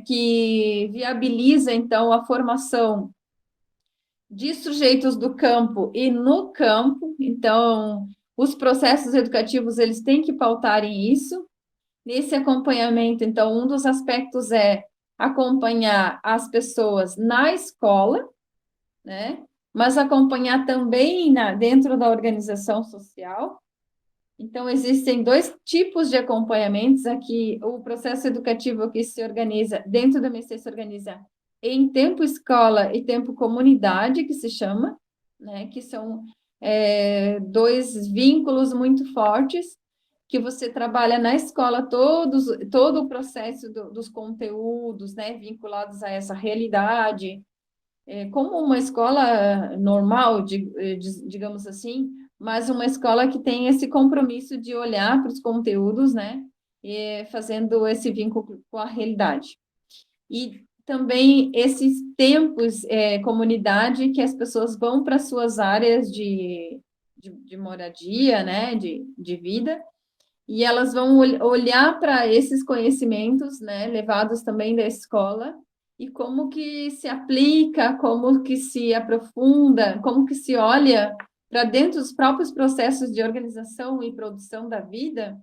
A: que viabiliza, então, a formação de sujeitos do campo e no campo. Então, os processos educativos, eles têm que pautarem isso. Nesse acompanhamento, então, um dos aspectos é acompanhar as pessoas na escola, né? Mas acompanhar também dentro da organização social. Então, existem dois tipos de acompanhamentos aqui. O processo educativo que se organiza, dentro da MST se organiza em tempo escola e tempo comunidade, que se chama, né? Que são dois vínculos muito fortes, que você trabalha na escola todo o processo dos conteúdos, né? Vinculados a essa realidade, como uma escola normal, digamos assim, mas uma escola que tem esse compromisso de olhar para os conteúdos, né, e fazendo esse vínculo com a realidade. E também esses tempos, comunidade, que as pessoas vão para suas áreas de moradia, né, de vida, e elas vão olhar para esses conhecimentos, né, levados também da escola, e como que se aplica, como que se aprofunda, como que se olha para dentro dos próprios processos de organização e produção da vida,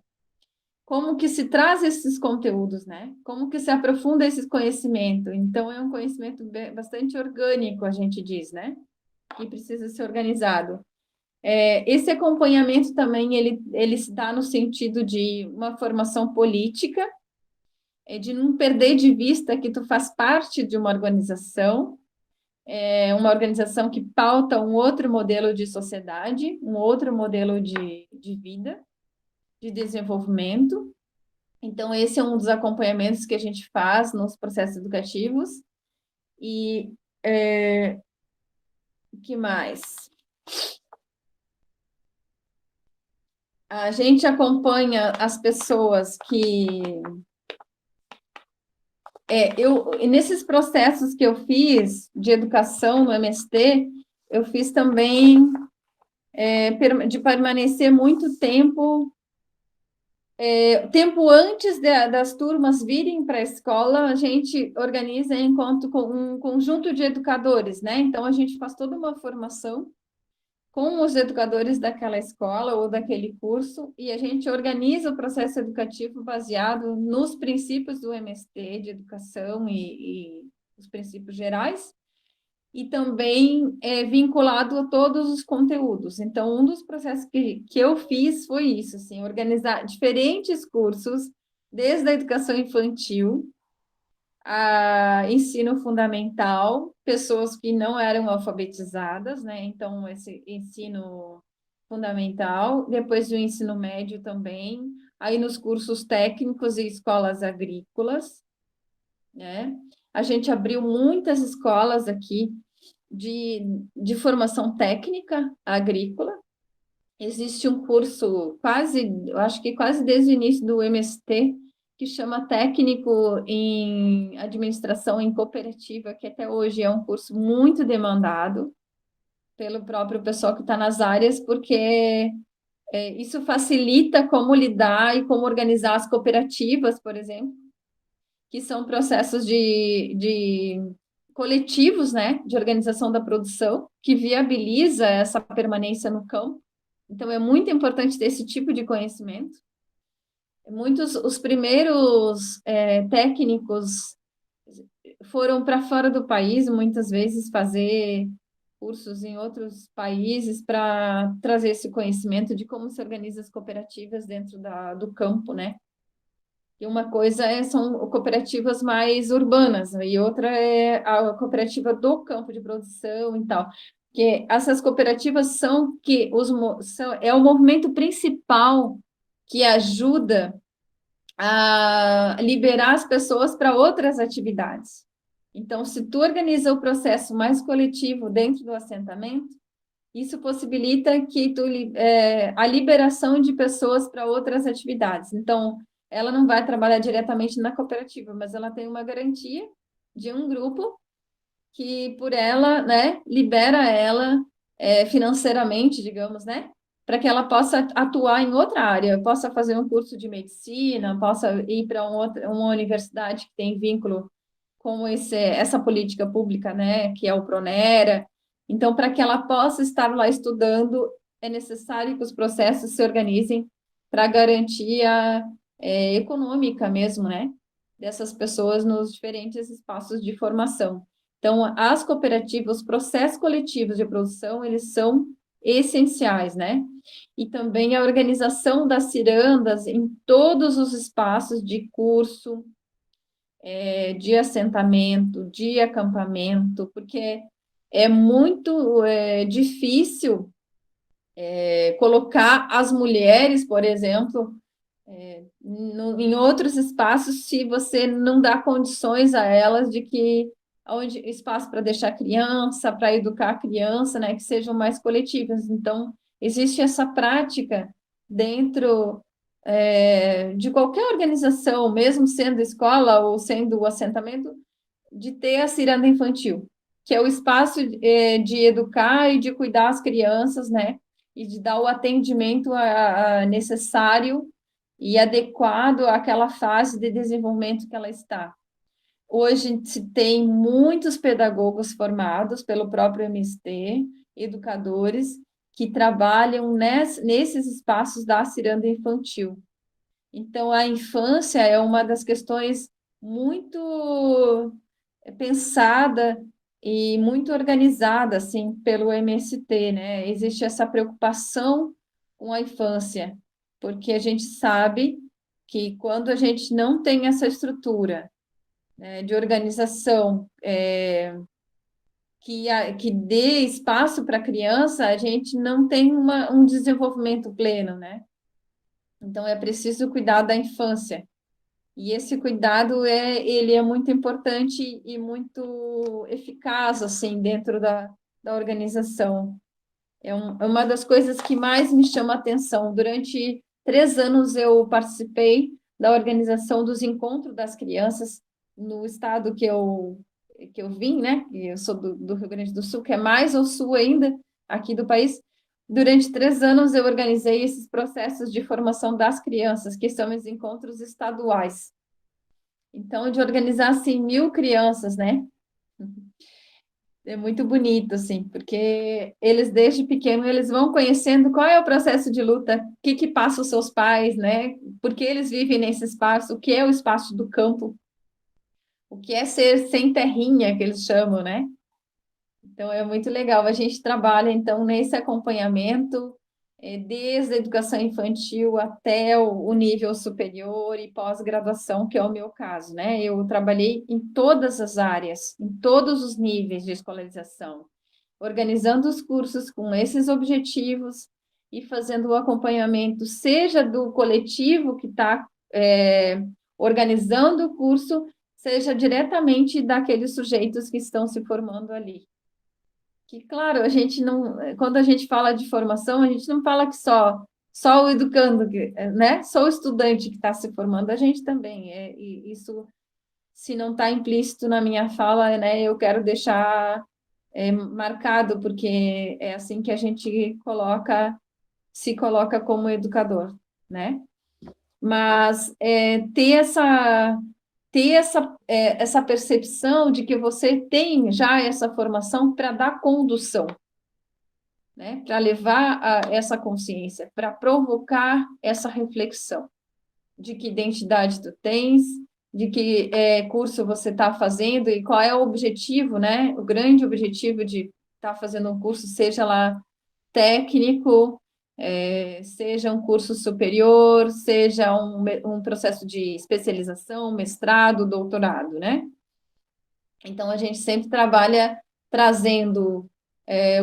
A: como que se traz esses conteúdos, né? Como que se aprofunda esse conhecimento. Então, é um conhecimento bastante orgânico, a gente diz, né? Que precisa ser organizado. Esse acompanhamento também, ele se dá no sentido de uma formação política, de não perder de vista que tu faz parte de uma organização que pauta um outro modelo de sociedade, um outro modelo de vida, de desenvolvimento. Então, esse é um dos acompanhamentos que a gente faz nos processos educativos. E o que mais? A gente acompanha as pessoas que... nesses processos que eu fiz de educação no MST, eu fiz também de permanecer muito tempo antes das turmas virem para a escola, a gente organiza encontro com um conjunto de educadores, né? Então, a gente faz toda uma formação com os educadores daquela escola ou daquele curso, e a gente organiza o processo educativo baseado nos princípios do MST, de educação e os princípios gerais, e também vinculado a todos os conteúdos. Então, um dos processos que eu fiz foi isso, assim, organizar diferentes cursos, desde a educação infantil, a ensino fundamental, pessoas que não eram alfabetizadas, né? Então, esse ensino fundamental, depois do ensino médio também, aí nos cursos técnicos e escolas agrícolas, né? A gente abriu muitas escolas aqui de formação técnica agrícola. Existe um curso eu acho que quase desde o início do MST, que chama Técnico em Administração em Cooperativa, que até hoje é um curso muito demandado pelo próprio pessoal que está nas áreas, porque isso facilita como lidar e como organizar as cooperativas, por exemplo, que são processos de coletivos, né, de organização da produção, que viabiliza essa permanência no campo. Então, é muito importante ter esse tipo de conhecimento. Os primeiros técnicos foram para fora do país, muitas vezes, fazer cursos em outros países para trazer esse conhecimento de como se organizam as cooperativas dentro do campo, né? E uma coisa são cooperativas mais urbanas, e outra é a cooperativa do campo de produção e tal. Que essas cooperativas é o movimento principal que ajuda a liberar as pessoas para outras atividades. Então, se tu organiza o processo mais coletivo dentro do assentamento, isso possibilita que a liberação de pessoas para outras atividades. Então, ela não vai trabalhar diretamente na cooperativa, mas ela tem uma garantia de um grupo que, por ela, né, libera ela financeiramente, digamos, né, para que ela possa atuar em outra área, possa fazer um curso de medicina, possa ir para uma universidade que tem vínculo com essa política pública, né, que é o Pronera. Então, para que ela possa estar lá estudando, é necessário que os processos se organizem para garantia econômica mesmo, né? dessas pessoas nos diferentes espaços de formação. Então, as cooperativas, os processos coletivos de produção, eles são essenciais, né? E também a organização das cirandas em todos os espaços de curso, de assentamento, de acampamento, porque é muito difícil colocar as mulheres, por exemplo, em outros espaços, se você não dá condições a elas de que onde espaço para deixar criança, para educar a criança, né, que sejam mais coletivas. Então, existe essa prática dentro de qualquer organização, mesmo sendo escola ou sendo o assentamento, de ter a ciranda infantil, que é o espaço de educar e de cuidar as crianças, né, e de dar o atendimento necessário e adequado àquela fase de desenvolvimento que ela está. Hoje se tem muitos pedagogos formados pelo próprio MST, educadores, que trabalham nesses espaços da ciranda infantil. Então, a infância é uma das questões muito pensada e muito organizada, assim, pelo MST, né? Existe essa preocupação com a infância, porque a gente sabe que quando a gente não tem essa estrutura, né, de organização, que dê espaço para a criança, a gente não tem um desenvolvimento pleno, né? Então, é preciso cuidar da infância. E esse cuidado ele é muito importante e muito eficaz, assim, dentro da organização. É uma das coisas que mais me chama a atenção. Durante 3 anos eu participei da organização dos encontros das crianças no estado que eu vim, né? Que eu sou do Rio Grande do Sul, que é mais ao sul ainda, aqui do país. Durante 3 anos eu organizei esses processos de formação das crianças, que são os encontros estaduais. Então, de organizar, assim, 1.000 crianças, né? É muito bonito, assim, porque eles, desde pequeno, eles vão conhecendo qual é o processo de luta, o que que passa os seus pais, né? Por que eles vivem nesse espaço, o que é o espaço do campo, o que é ser sem terrinha, que eles chamam, né? Então, é muito legal. A gente trabalha, então, nesse acompanhamento, desde a educação infantil até o nível superior e pós-graduação, que é o meu caso, né? Eu trabalhei em todas as áreas, em todos os níveis de escolarização, organizando os cursos com esses objetivos e fazendo o acompanhamento, seja do coletivo que está organizando o curso, seja diretamente daqueles sujeitos que estão se formando ali. Que, claro, a gente não, quando a gente fala de formação, a gente não fala que só o educando, né? Só o estudante que está se formando, a gente também. E isso, se não está implícito na minha fala, né? Eu quero deixar marcado, porque é assim que a gente se coloca como educador, né? Mas ter essa percepção de que você tem já essa formação para dar condução, né? Para levar essa consciência, para provocar essa reflexão de que identidade tu tens, de que curso você está fazendo e qual é o objetivo, né? O grande objetivo de estar fazendo um curso, seja lá técnico, seja um curso superior, seja um processo de especialização, mestrado, doutorado, né? Então, a gente sempre trabalha trazendo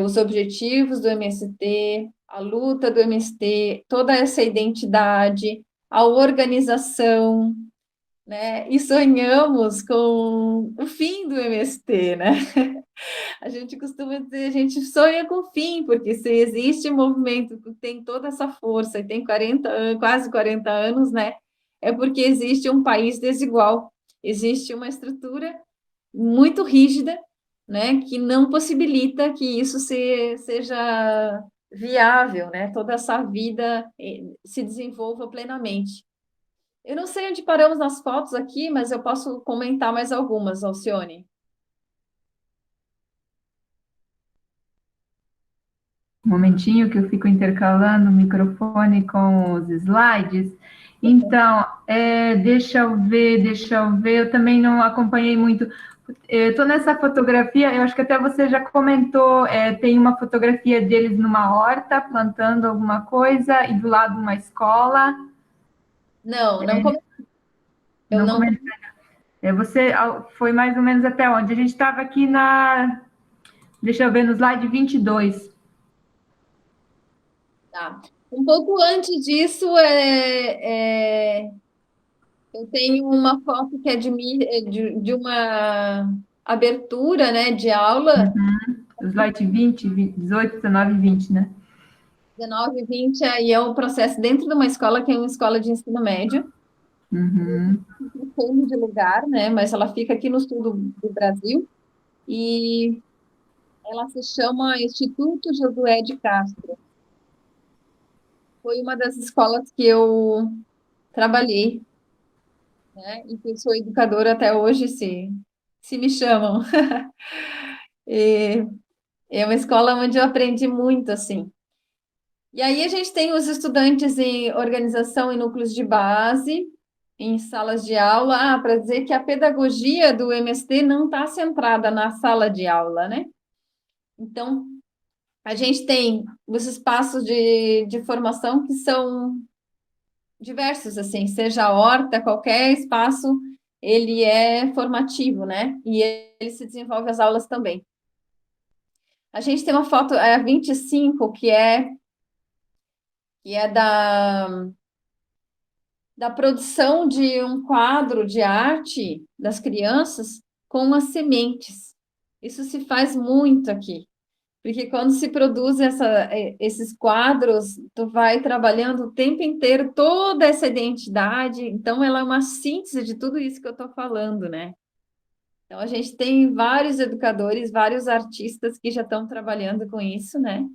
A: os objetivos do MST, a luta do MST, toda essa identidade, a organização, né? E sonhamos com o fim do MST, né? A gente costuma dizer, a gente sonha com o fim, porque se existe um movimento que tem toda essa força e tem 40 quase 40 anos, né? É porque existe um país desigual, existe uma estrutura muito rígida, né, que não possibilita que isso seja viável, né, toda essa vida se desenvolva plenamente. Eu não sei onde paramos nas fotos aqui, mas eu posso comentar mais algumas, Alcione.
B: Um momentinho que eu fico intercalando o microfone com os slides. Então, deixa eu ver, eu também não acompanhei muito. Estou nessa fotografia, eu acho que até você já comentou, tem uma fotografia deles numa horta, plantando alguma coisa, e do lado uma escola.
A: Não, eu
B: Não
A: não.
B: comentou. Você foi mais ou menos até onde? A gente estava aqui deixa eu ver, no slide 22.
A: Tá. Um pouco antes disso, eu tenho uma foto que é de uma abertura, né, de aula,
B: Slide 20, 18, 19 e 20, né?
A: 19 e 20, aí é o processo dentro de uma escola, que é uma escola de ensino médio,
B: Uhum.
A: trocando de lugar, né, mas ela fica aqui no sul do Brasil, e ela se chama Instituto Josué de Castro. Foi uma das escolas que eu trabalhei, né, e que eu sou educadora até hoje, se me chamam. E é uma escola onde eu aprendi muito, assim. E aí a gente tem os estudantes em organização em núcleos de base, em salas de aula, para dizer que a pedagogia do MST não está centrada na sala de aula, né? Então, a gente tem os espaços de formação que são diversos, assim, seja a horta, qualquer espaço, ele é formativo, né? E ele se desenvolve as aulas também. A gente tem uma foto, a 25, que é da produção de um quadro de arte das crianças com as sementes. Isso se faz muito aqui, porque quando se produz esses quadros, tu vai trabalhando o tempo inteiro toda essa identidade, então ela é uma síntese de tudo isso que eu estou falando, né? Então a gente tem vários educadores, vários artistas que já estão trabalhando com isso, né?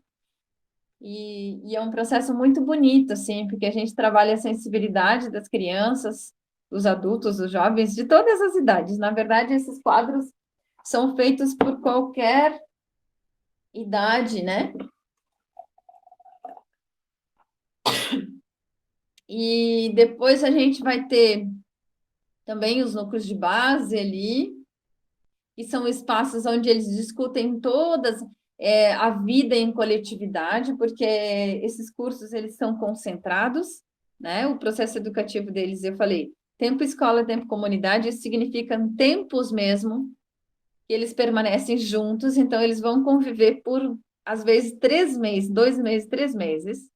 A: E é um processo muito bonito, assim, porque a gente trabalha a sensibilidade das crianças, dos adultos, dos jovens, de todas as idades. Na verdade, esses quadros são feitos por qualquer idade, né? E depois a gente vai ter também os núcleos de base ali, que são espaços onde eles discutem a vida em coletividade, porque esses cursos eles são concentrados, né? O processo educativo deles, eu falei, tempo escola, tempo comunidade, isso significa tempos mesmo, que eles permanecem juntos, então eles vão conviver por, às vezes, 3 meses, 2 meses, 3 meses,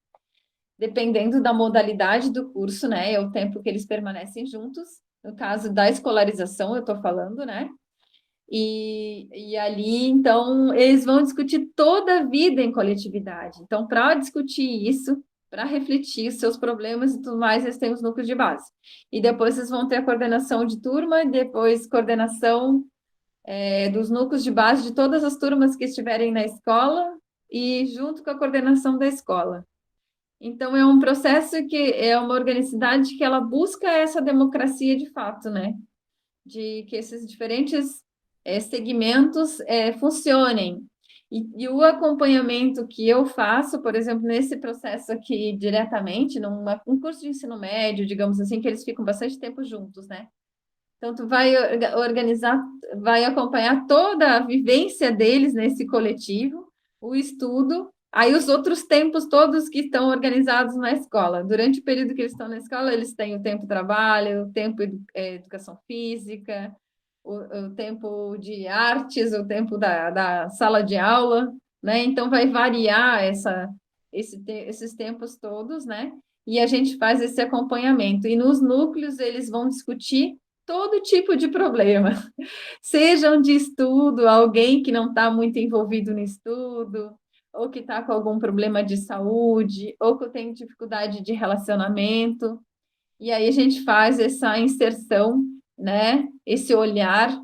A: dependendo da modalidade do curso, né? É o tempo que eles permanecem juntos. No caso da escolarização, eu estou falando, né? E ali, então, eles vão discutir toda a vida em coletividade. Então, para discutir isso, para refletir os seus problemas e tudo mais, eles têm os núcleos de base. E depois eles vão ter a coordenação de turma, e depois coordenação dos núcleos de base de todas as turmas que estiverem na escola e junto com a coordenação da escola. Então, é um processo que é uma organicidade que ela busca essa democracia de fato, né? De que esses diferentes segmentos funcionem. E o acompanhamento que eu faço, por exemplo, nesse processo aqui diretamente, um curso de ensino médio, digamos assim, que eles ficam bastante tempo juntos, né? Então, tu vai organizar, vai acompanhar toda a vivência deles nesse coletivo, o estudo, aí os outros tempos todos que estão organizados na escola. Durante o período que eles estão na escola, eles têm o tempo trabalho, o tempo educação física, o tempo de artes, o tempo da sala de aula, né? Então, vai variar esses tempos todos, né? E a gente faz esse acompanhamento. E nos núcleos, eles vão discutir todo tipo de problema, sejam de estudo, alguém que não está muito envolvido no estudo, ou que está com algum problema de saúde, ou que tem dificuldade de relacionamento, e aí a gente faz essa inserção, né, esse olhar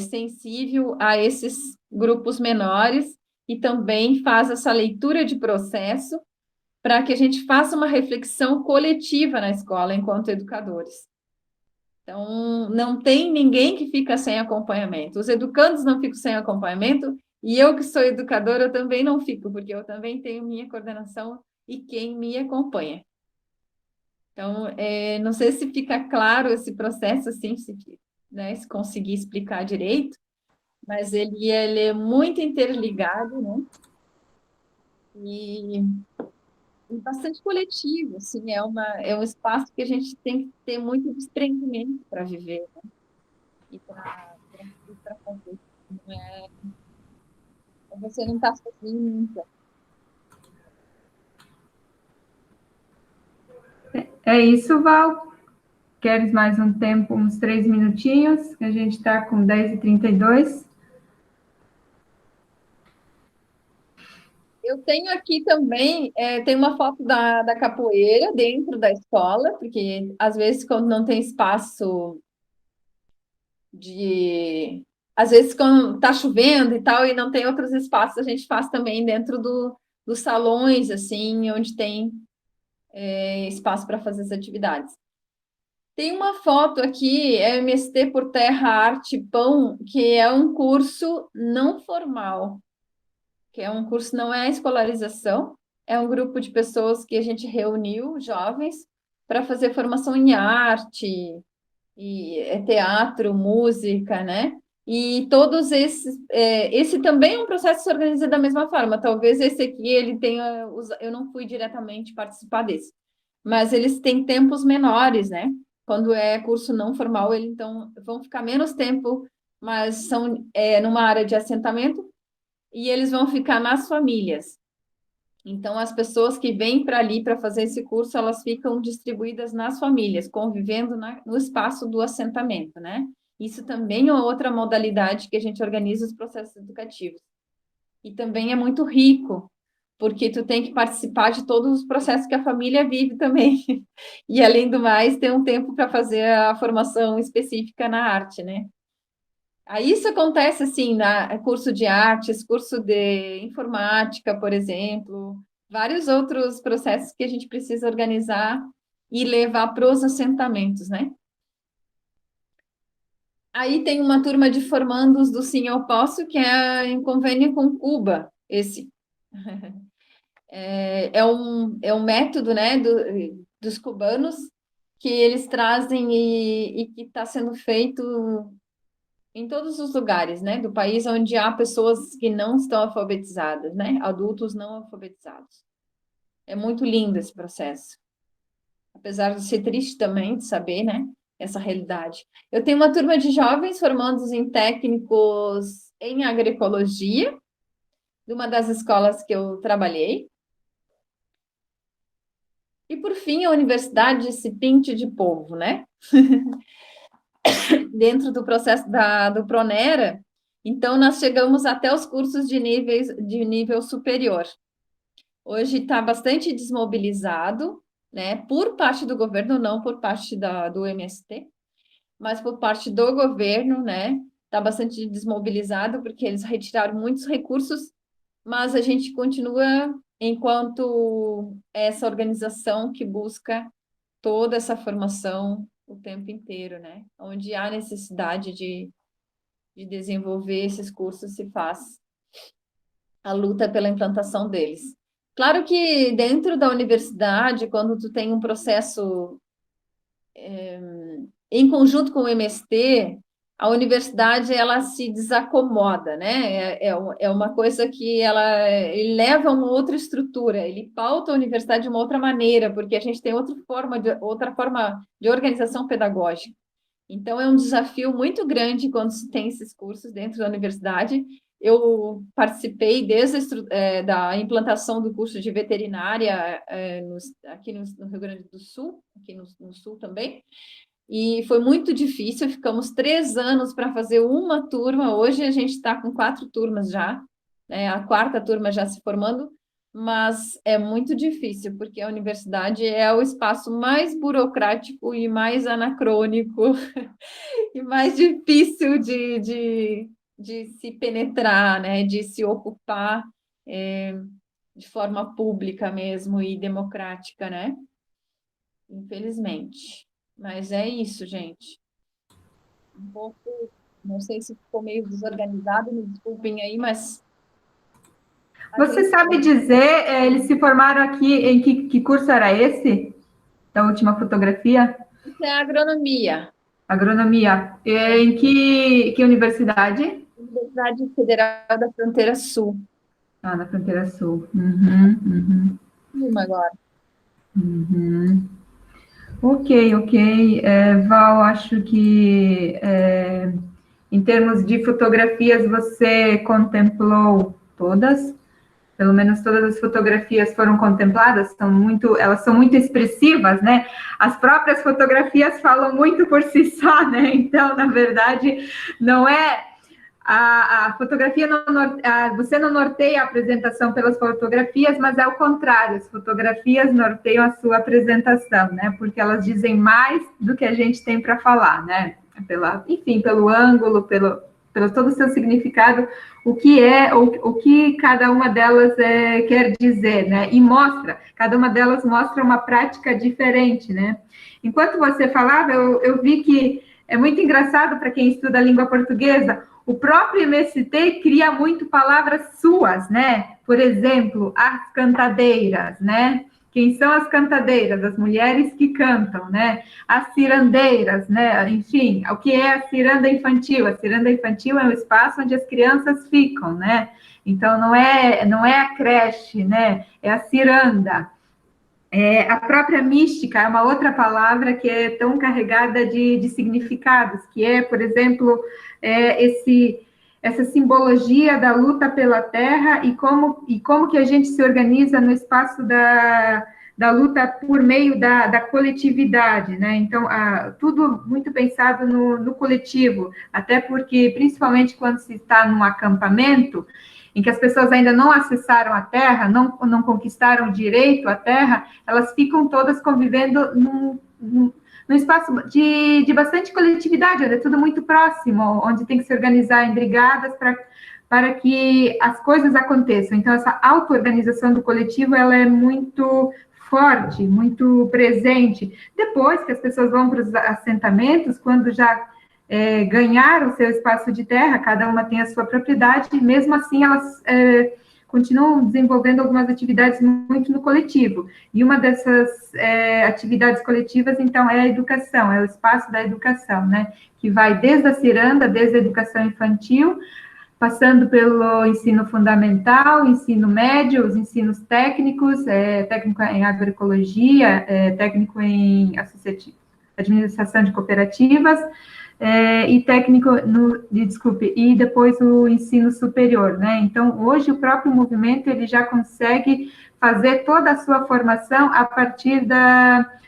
A: sensível a esses grupos menores, e também faz essa leitura de processo para que a gente faça uma reflexão coletiva na escola, enquanto educadores. Então, não tem ninguém que fica sem acompanhamento. Os educandos não ficam sem acompanhamento, e eu, que sou educadora, eu também não fico, porque eu também tenho minha coordenação e quem me acompanha. Então, não sei se fica claro esse processo, assim, né, se conseguir explicar direito, mas ele é muito interligado, né? E, e bastante coletivo, assim, é um espaço que a gente tem que ter muito desprendimento para viver, né? E para fazer. Não é, você não está sozinho nunca.
B: É isso, Val. Queres mais um tempo, uns 3 minutinhos? Que a gente está com 10h32.
A: Eu tenho aqui também, tem uma foto da capoeira dentro da escola, porque às vezes quando não tem espaço de... Às vezes quando está chovendo e tal, e não tem outros espaços, a gente faz também dentro dos salões, assim, onde tem espaço para fazer as atividades. Tem uma foto aqui, é MST por Terra, Arte, Pão, que é um curso não formal, que é um curso, não é escolarização, é um grupo de pessoas que a gente reuniu, jovens, para fazer formação em arte, e teatro, música, né? E todos esses, esse também é um processo que se organiza da mesma forma. Talvez esse aqui ele tenha, eu não fui diretamente participar desse, mas eles têm tempos menores, né? Quando é curso não formal, eles então vão ficar menos tempo, mas são numa área de assentamento e eles vão ficar nas famílias. Então, as pessoas que vêm para ali para fazer esse curso, elas ficam distribuídas nas famílias, convivendo no espaço do assentamento, né? Isso também é outra modalidade que a gente organiza os processos educativos. E também é muito rico, porque tu tem que participar de todos os processos que a família vive também. E, além do mais, ter um tempo para fazer a formação específica na arte, né? Aí isso acontece assim, na curso de artes, curso de informática, por exemplo, vários outros processos que a gente precisa organizar e levar para os assentamentos, né? Aí tem uma turma de formandos do Sim Eu Posso, que é em convênio com Cuba, esse. É um método, né, dos cubanos que eles trazem e que está sendo feito em todos os lugares, né, do país onde há pessoas que não estão alfabetizadas, né, adultos não alfabetizados. É muito lindo esse processo, apesar de ser triste também de saber, né, essa realidade. Eu tenho uma turma de jovens formandos em técnicos em agroecologia, de uma das escolas que eu trabalhei. E, por fim, a universidade esse pinte de povo, né? Dentro do processo do Pronera, então nós chegamos até os cursos de nível superior. Hoje está bastante desmobilizado, né, por parte do governo, não por parte do MST, mas por parte do governo, né, está bastante desmobilizado, porque eles retiraram muitos recursos, mas a gente continua enquanto essa organização que busca toda essa formação o tempo inteiro, né, onde há necessidade de desenvolver esses cursos, se faz a luta pela implantação deles. Claro que dentro da universidade, quando tu tem um processo em conjunto com o MST, a universidade ela se desacomoda, né? É uma coisa que ele leva a uma outra estrutura, ele pauta a universidade de uma outra maneira, porque a gente tem outra forma de organização pedagógica. Então, é um desafio muito grande quando se tem esses cursos dentro da universidade. Eu participei da implantação do curso de veterinária aqui no Rio Grande do Sul, aqui no Sul também, e foi muito difícil, ficamos 3 anos para fazer uma turma, hoje a gente está com 4 turmas já, né? A quarta turma já se formando, mas é muito difícil, porque a universidade é o espaço mais burocrático e mais anacrônico e mais difícil de se penetrar, né? De se ocupar de forma pública mesmo e democrática, né? Infelizmente. Mas é isso, gente. Um pouco, não sei se ficou meio desorganizado, me desculpem aí, mas
B: Você sabe dizer, eles se formaram aqui, em que curso era esse? da última fotografia?
A: Isso é agronomia.
B: Agronomia. Em que universidade?
A: Universidade Federal da Fronteira Sul.
B: Ah, na Fronteira Sul. Uhum, uhum,
A: Uma agora.
B: uhum. Ok, ok. Val, acho que em termos de fotografias você contemplou todas, pelo menos todas as fotografias foram contempladas, elas são muito expressivas, né? As próprias fotografias falam muito por si só, né? Então, na verdade, não é a fotografia, você não norteia a apresentação pelas fotografias, mas é o contrário, as fotografias norteiam a sua apresentação, né? Porque elas dizem mais do que a gente tem para falar, né? Enfim, pelo ângulo, pelo todo o seu significado, o que cada uma delas quer dizer, né? E cada uma delas mostra uma prática diferente, né? Enquanto você falava, eu vi que é muito engraçado para quem estuda a língua portuguesa. O próprio MST cria muito palavras suas, né? Por exemplo, as cantadeiras, né? Quem são as cantadeiras? As mulheres que cantam, né? As cirandeiras, né? Enfim, o que é a ciranda infantil? A ciranda infantil é um espaço onde as crianças ficam, né? Então, não é a creche, né? É a ciranda. A própria mística é uma outra palavra que é tão carregada de significados, que é, por exemplo, essa simbologia da luta pela terra e como que a gente se organiza no espaço da luta por meio da coletividade, né? Então, tudo muito pensado no coletivo, até porque, principalmente quando se está num acampamento, em que as pessoas ainda não acessaram a terra, não conquistaram o direito à terra, elas ficam todas convivendo num espaço de bastante coletividade, onde é tudo muito próximo, onde tem que se organizar em brigadas para que as coisas aconteçam. Então, essa auto-organização do coletivo, ela é muito forte, muito presente. Depois que as pessoas vão para os assentamentos, quando já ganhar o seu espaço de terra, cada uma tem a sua propriedade, e mesmo assim elas continuam desenvolvendo algumas atividades muito no coletivo. E uma dessas atividades coletivas, então, é a educação, é o espaço da educação, né? Que vai desde a ciranda, desde a educação infantil, passando pelo ensino fundamental, ensino médio, os ensinos técnicos, técnico em agroecologia, técnico em administração de cooperativas, e técnico, e depois o ensino superior, né? Então, hoje o próprio movimento, ele já consegue fazer toda a sua formação a partir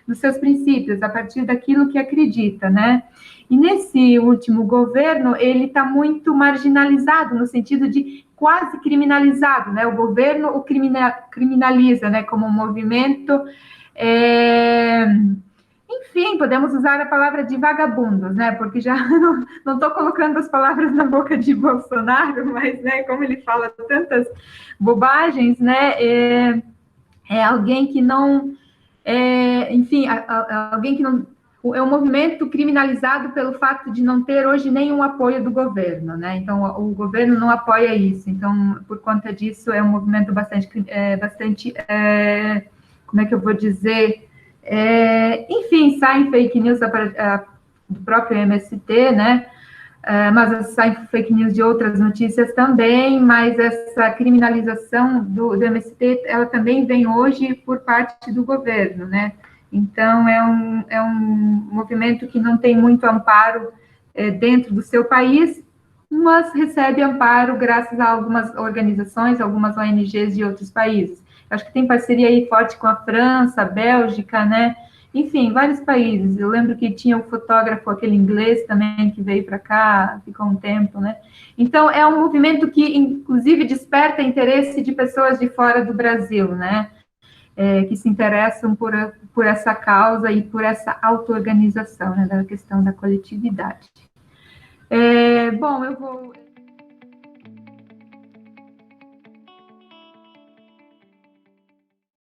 B: dos seus princípios, a partir daquilo que acredita, né? E nesse último governo, ele está muito marginalizado, no sentido de quase criminalizado, né? O governo o criminaliza, né? Como um movimento... Enfim, podemos usar a palavra de vagabundos, né? Porque já não estou colocando as palavras na boca de Bolsonaro, mas, né, como ele fala tantas bobagens, né? É alguém que não... enfim, alguém que não... É um movimento criminalizado pelo fato de não ter hoje nenhum apoio do governo, né? Então, o governo não apoia isso. Então, por conta disso, é um movimento bastante como é que eu vou dizer... enfim, saem fake news do próprio MST, né? Mas saem fake news de outras notícias também, mas essa criminalização do MST, ela também vem hoje por parte do governo, né? Então, é um movimento que não tem muito amparo dentro do seu país, mas recebe amparo graças a algumas organizações, algumas ONGs de outros países. Acho que tem parceria aí forte com a França, a Bélgica, né? Enfim, vários países. Eu lembro que tinha o fotógrafo, aquele inglês também, que veio para cá, ficou um tempo, né? Então, é um movimento que, inclusive, desperta interesse de pessoas de fora do Brasil, né? Que se interessam por essa causa e por essa auto-organização, né? Da questão da coletividade. Bom, eu vou...